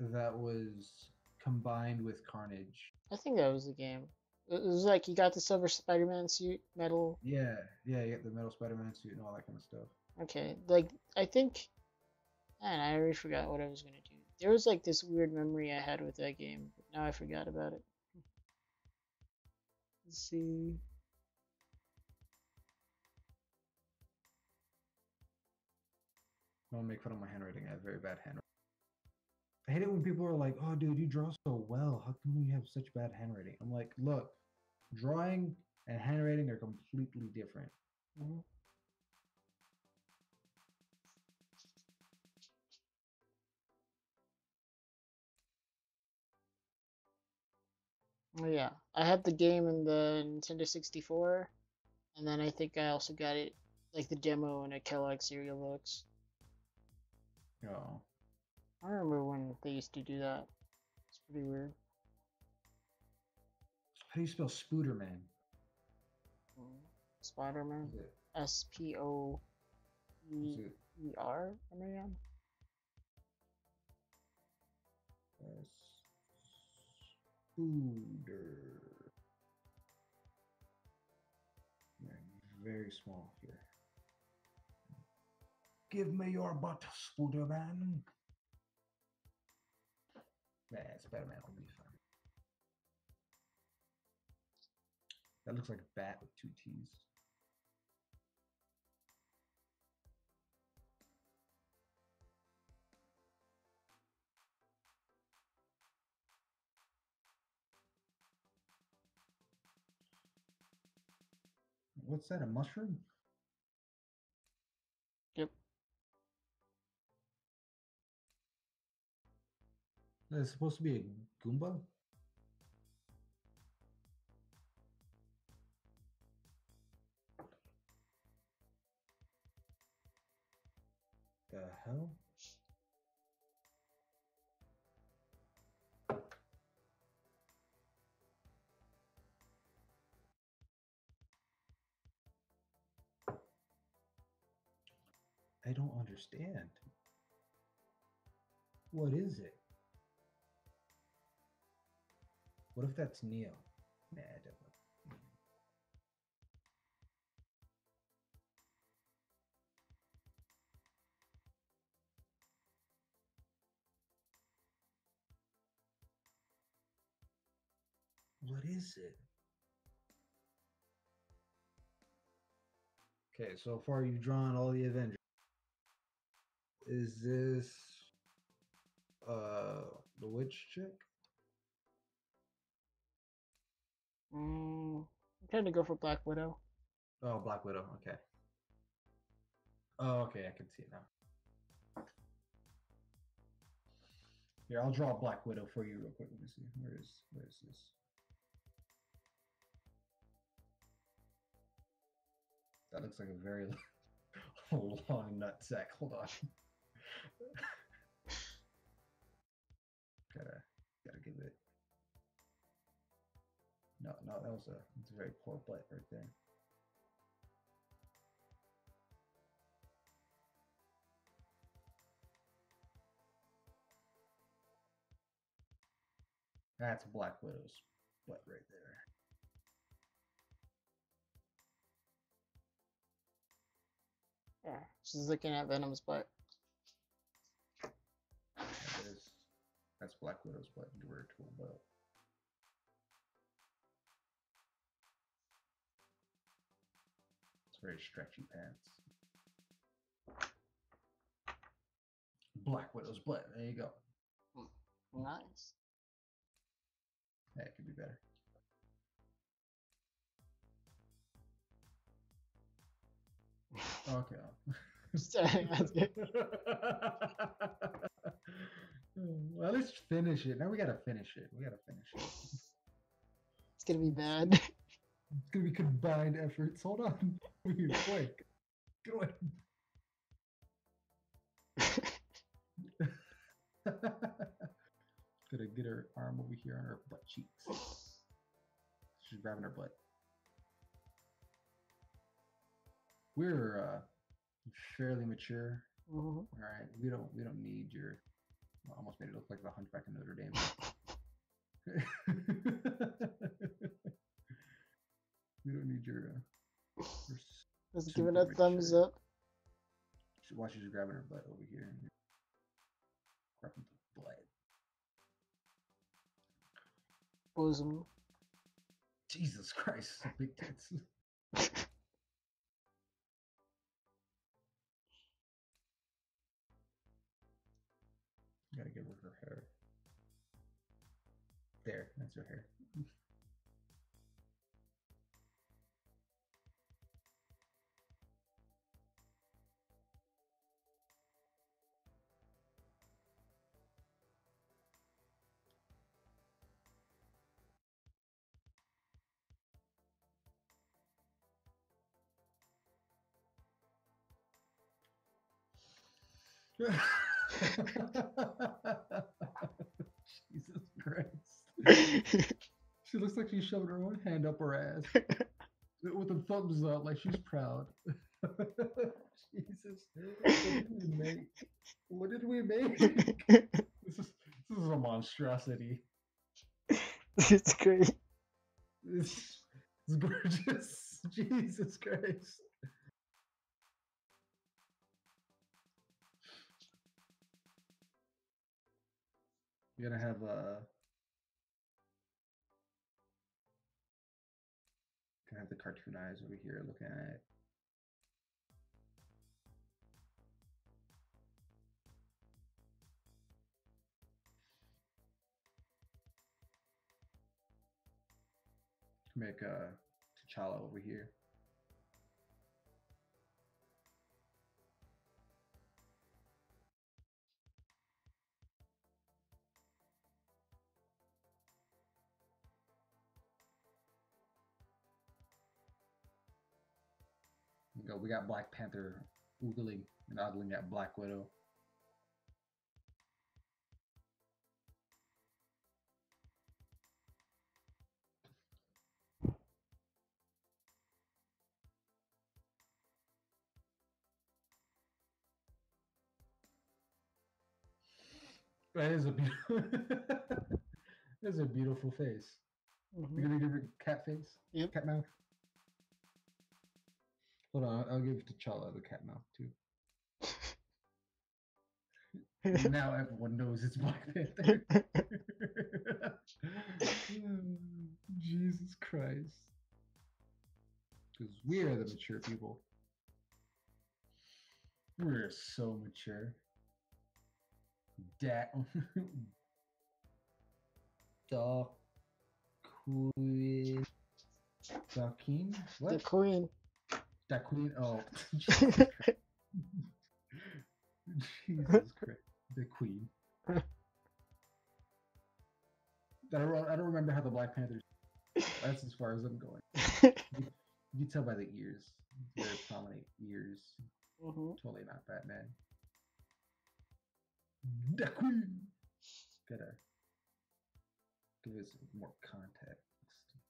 Speaker 2: that was combined with Carnage.
Speaker 1: I think that was the game. It was like you got the silver Spider-Man suit, metal.
Speaker 2: Yeah, yeah, you get the metal Spider-Man suit and all that kind of stuff.
Speaker 1: Okay, like I think, man, I already forgot what I was gonna do. There was like this weird memory I had with that game, but now I forgot about it. Let's see.
Speaker 2: Don't make fun of my handwriting. I have very bad handwriting. I hate it when people are like, "Oh, dude, you draw so well. How come you have such bad handwriting?" I'm like, look, drawing and handwriting are completely different.
Speaker 1: Mhm. Oh yeah, I had the game in the Nintendo 64, and then I think I also got it like the demo in a Kellogg cereal box.
Speaker 2: Oh,
Speaker 1: I remember when they used to do that. It's pretty weird.
Speaker 2: how do you spell Spooderman?
Speaker 1: Spider-Man.
Speaker 2: Is it?
Speaker 1: Spoeer
Speaker 2: Is it?
Speaker 1: Man.
Speaker 2: Spooder. Yeah, very small here. Give me your butt, Spooderman. Yeah, Spider-Man will be fine. That looks like a bat with two T's. What's that, a mushroom?
Speaker 1: Yep.
Speaker 2: That's supposed to be a Goomba? The hell? I don't understand. What is it? What if that's Neo? Nah, I don't know. What is it? Okay, so far you've drawn all the Avengers. Is this the witch chick?
Speaker 1: I'm trying to go for Black Widow.
Speaker 2: Oh, Black Widow. Okay. Oh, okay, I can see it now. Here, I'll draw Black Widow for you real quick. Let me see. Where is this? That looks like a very long nutsack. Hold on. gotta give it. No, it's a very poor butt right there. That's Black Widow's butt right there.
Speaker 1: Yeah, she's looking at Venom's butt.
Speaker 2: That's Black Widow's butt. Give her a tool belt. It's very stretchy pants. Black Widow's butt. There you go.
Speaker 1: Nice.
Speaker 2: Yeah, it could be better. Okay.
Speaker 1: That's good.
Speaker 2: Well, let's finish it. Now we gotta finish it.
Speaker 1: It's gonna be bad.
Speaker 2: It's gonna be combined efforts. Hold on. Quick. Get away. Gonna get her arm over here on her butt cheeks. She's grabbing her butt. we're fairly mature.
Speaker 1: Mm-hmm.
Speaker 2: All right, we don't need your. I almost made it look like the Hunchback of Notre Dame. We don't need your.
Speaker 1: Just
Speaker 2: super
Speaker 1: giving a thumbs
Speaker 2: mature.
Speaker 1: up.
Speaker 2: Watch you grabbing her butt over here. Grabbing the butt.
Speaker 1: Bosom.
Speaker 2: Jesus Christ, big tits. Gotta give her hair. There, that's her hair. Jesus Christ. She looks like she's shoving her own hand up her ass with a thumbs up, like she's proud. Jesus. What did we make? This is a monstrosity.
Speaker 1: It's great.
Speaker 2: It's gorgeous. Jesus Christ. You're gonna have the cartoon eyes over here looking at it. Make T'Challa over here. We got Black Panther oogling and ogling at Black Widow. That is a beautiful. That's a beautiful face.
Speaker 1: Mm-hmm.
Speaker 2: You're gonna give her cat face?
Speaker 1: Yep.
Speaker 2: Cat mouth? Hold on, I'll give T'Challa the cat mouth too. Now everyone knows it's Black Panther. Jesus Christ. Because we are the mature people. We're so mature. The queen. The king? What?
Speaker 1: The queen.
Speaker 2: The queen? Oh. Jesus Christ. Jesus Christ. The queen. I don't remember how the Black Panthers. That's as far as I'm going. You can tell by the ears. Very prominent ears.
Speaker 1: Mm-hmm.
Speaker 2: Totally not Batman. The queen. Gotta give it some more context.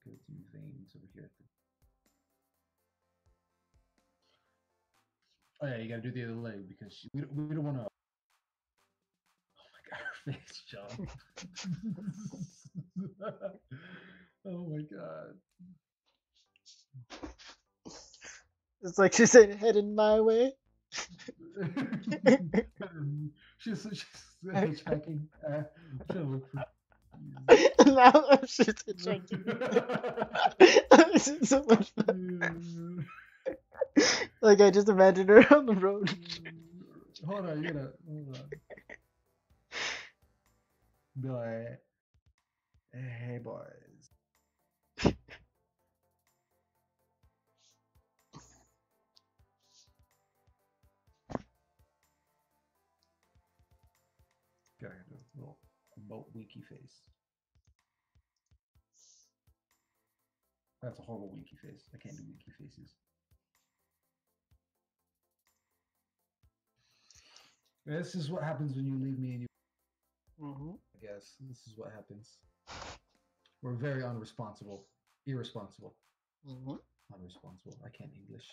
Speaker 2: Give it some veins over here. Oh yeah, you gotta do the other leg because we don't want to. Oh my god, her face, John. Oh my god.
Speaker 1: It's like she said, headed my way.
Speaker 2: she's hitchhiking. I'm trying to look for.
Speaker 1: Now she's hitchhiking. This is so much fun. Like I just imagined her on the road.
Speaker 2: Hold on, you gotta hold on. Be like, hey boys. Gotta do a little boat winky face. That's a horrible winky face. I can't do winky faces. This is what happens when you leave me and you.
Speaker 1: Mm-hmm.
Speaker 2: I guess this is what happens. We're very irresponsible.
Speaker 1: Mm-hmm.
Speaker 2: Unresponsible. I can't English.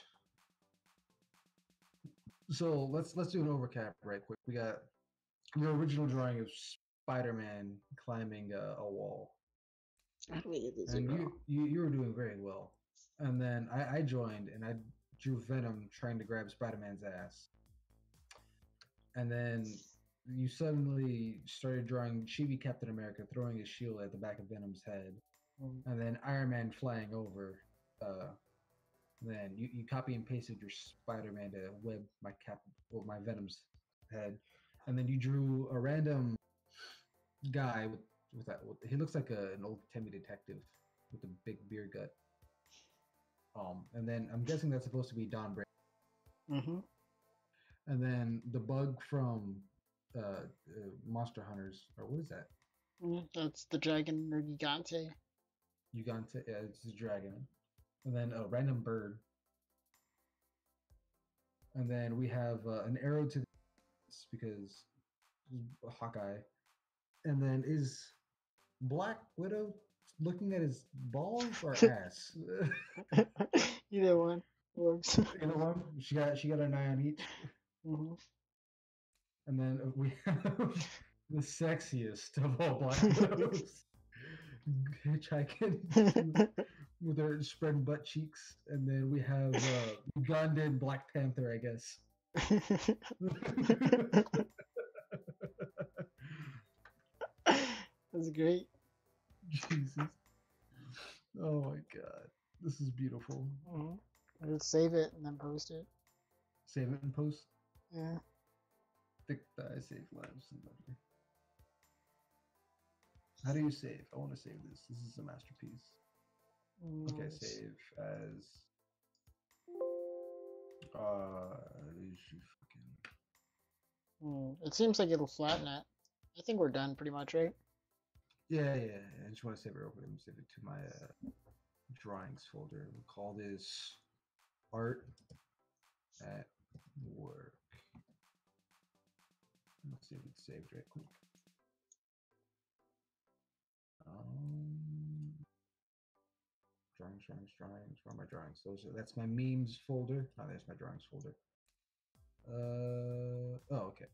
Speaker 2: So let's do an overcap right quick. We got your original drawing of Spider-Man climbing a wall,
Speaker 1: How do we get the
Speaker 2: and
Speaker 1: zero?
Speaker 2: you were doing very well. And then I joined and I drew Venom trying to grab Spider-Man's ass. And then you suddenly started drawing Chibi Captain America throwing his shield at the back of Venom's head,
Speaker 1: Mm.
Speaker 2: and then Iron Man flying over. Then you copy and pasted your Spider-Man to web my Venom's head, and then you drew a random guy with that. He looks like an old Timmy detective with a big beer gut. And then I'm guessing that's supposed to be Don Bray.
Speaker 1: Mm-hmm.
Speaker 2: And then the bug from Monster Hunters, or what is that?
Speaker 1: That's the dragon or gigante.
Speaker 2: Uganda, yeah, it's a dragon. And then a random bird. And then we have an arrow to the because Hawkeye. And then is Black Widow looking at his balls or ass?
Speaker 1: Either one works.
Speaker 2: You know what? She got an eye on each.
Speaker 1: Mm-hmm.
Speaker 2: And then we have the sexiest of all Black Widows hitchhiking with her spread butt cheeks. And then we have Ugandan Black Panther, I guess.
Speaker 1: That's great.
Speaker 2: Jesus. Oh my god. This is beautiful.
Speaker 1: Mm-hmm. Let's save it and then post it.
Speaker 2: Save it and post.
Speaker 1: Yeah.
Speaker 2: Thick thigh, save lives. How do you save? I want to save this. This is a masterpiece. Okay,
Speaker 1: Nice.
Speaker 2: save as
Speaker 1: It seems like it'll flatten it. I think we're done pretty much, right?
Speaker 2: yeah. I just want to save it real quick. Let me save it to my drawings folder. We'll call this art at work. Let's see if it's saved right quick. Drawings. Where are my drawings? That's my memes folder. Oh, there's my drawings folder. Oh, okay.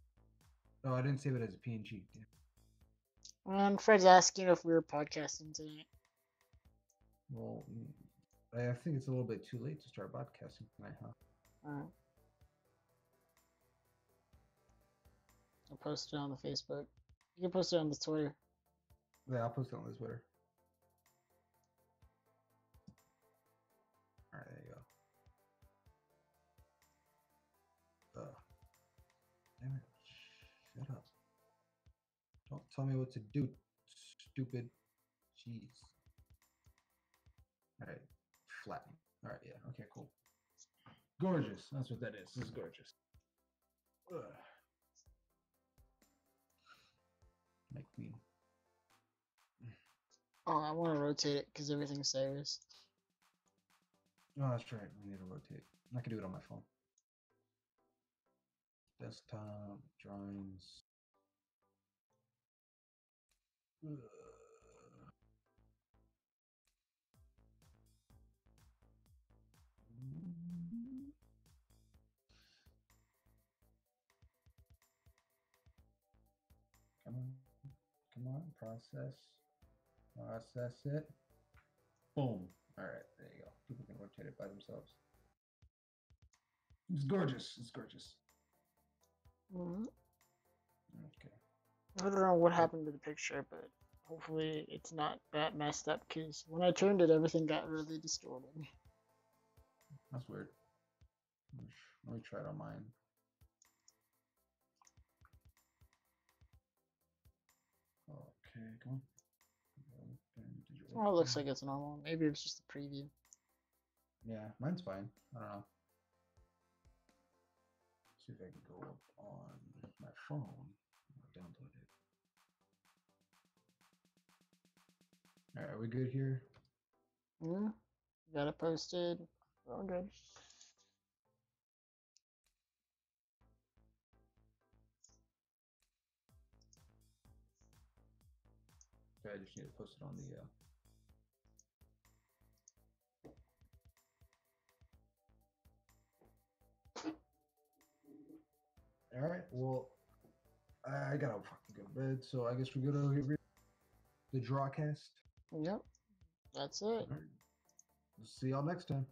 Speaker 2: Oh, I didn't save it as a PNG. Damn.
Speaker 1: And Fred's asking if we were podcasting tonight.
Speaker 2: Well, I think it's a little bit too late to start podcasting tonight, huh?
Speaker 1: Alright. I'll post it on the Facebook. You can post it on the Twitter.
Speaker 2: Yeah, I'll post it on the Twitter. All right, there you go. Damn it! Shut up! Don't tell me what to do, stupid. Jeez. All right, flatten. All right, yeah. Okay, cool. Gorgeous. That's what that is. This is gorgeous. Ugh. My queen.
Speaker 1: Oh, I want to rotate it because everything's serious.
Speaker 2: Oh, that's right. We need to rotate. I can do it on my phone. Desktop, drawings. Ugh. Come on, process it. Boom. All right, there you go. People can rotate it by themselves. It's gorgeous. Okay.
Speaker 1: I don't know what happened to the picture, but hopefully it's not that messed up because when I turned it, everything got really distorted.
Speaker 2: That's weird. Let me try it on mine. Okay, come on.
Speaker 1: Oh, it looks like it's normal. Maybe it's just a preview.
Speaker 2: Yeah, mine's fine. I don't know. See if I can go up on my phone. I'll download it. All right, are we good here?
Speaker 1: Yeah. Got it posted. All good.
Speaker 2: Okay, I just need to post it on the. All right. Well, I gotta fucking go to bed, so I guess we go to read the Drawcast.
Speaker 1: Yep, that's it.
Speaker 2: All right. See y'all next time.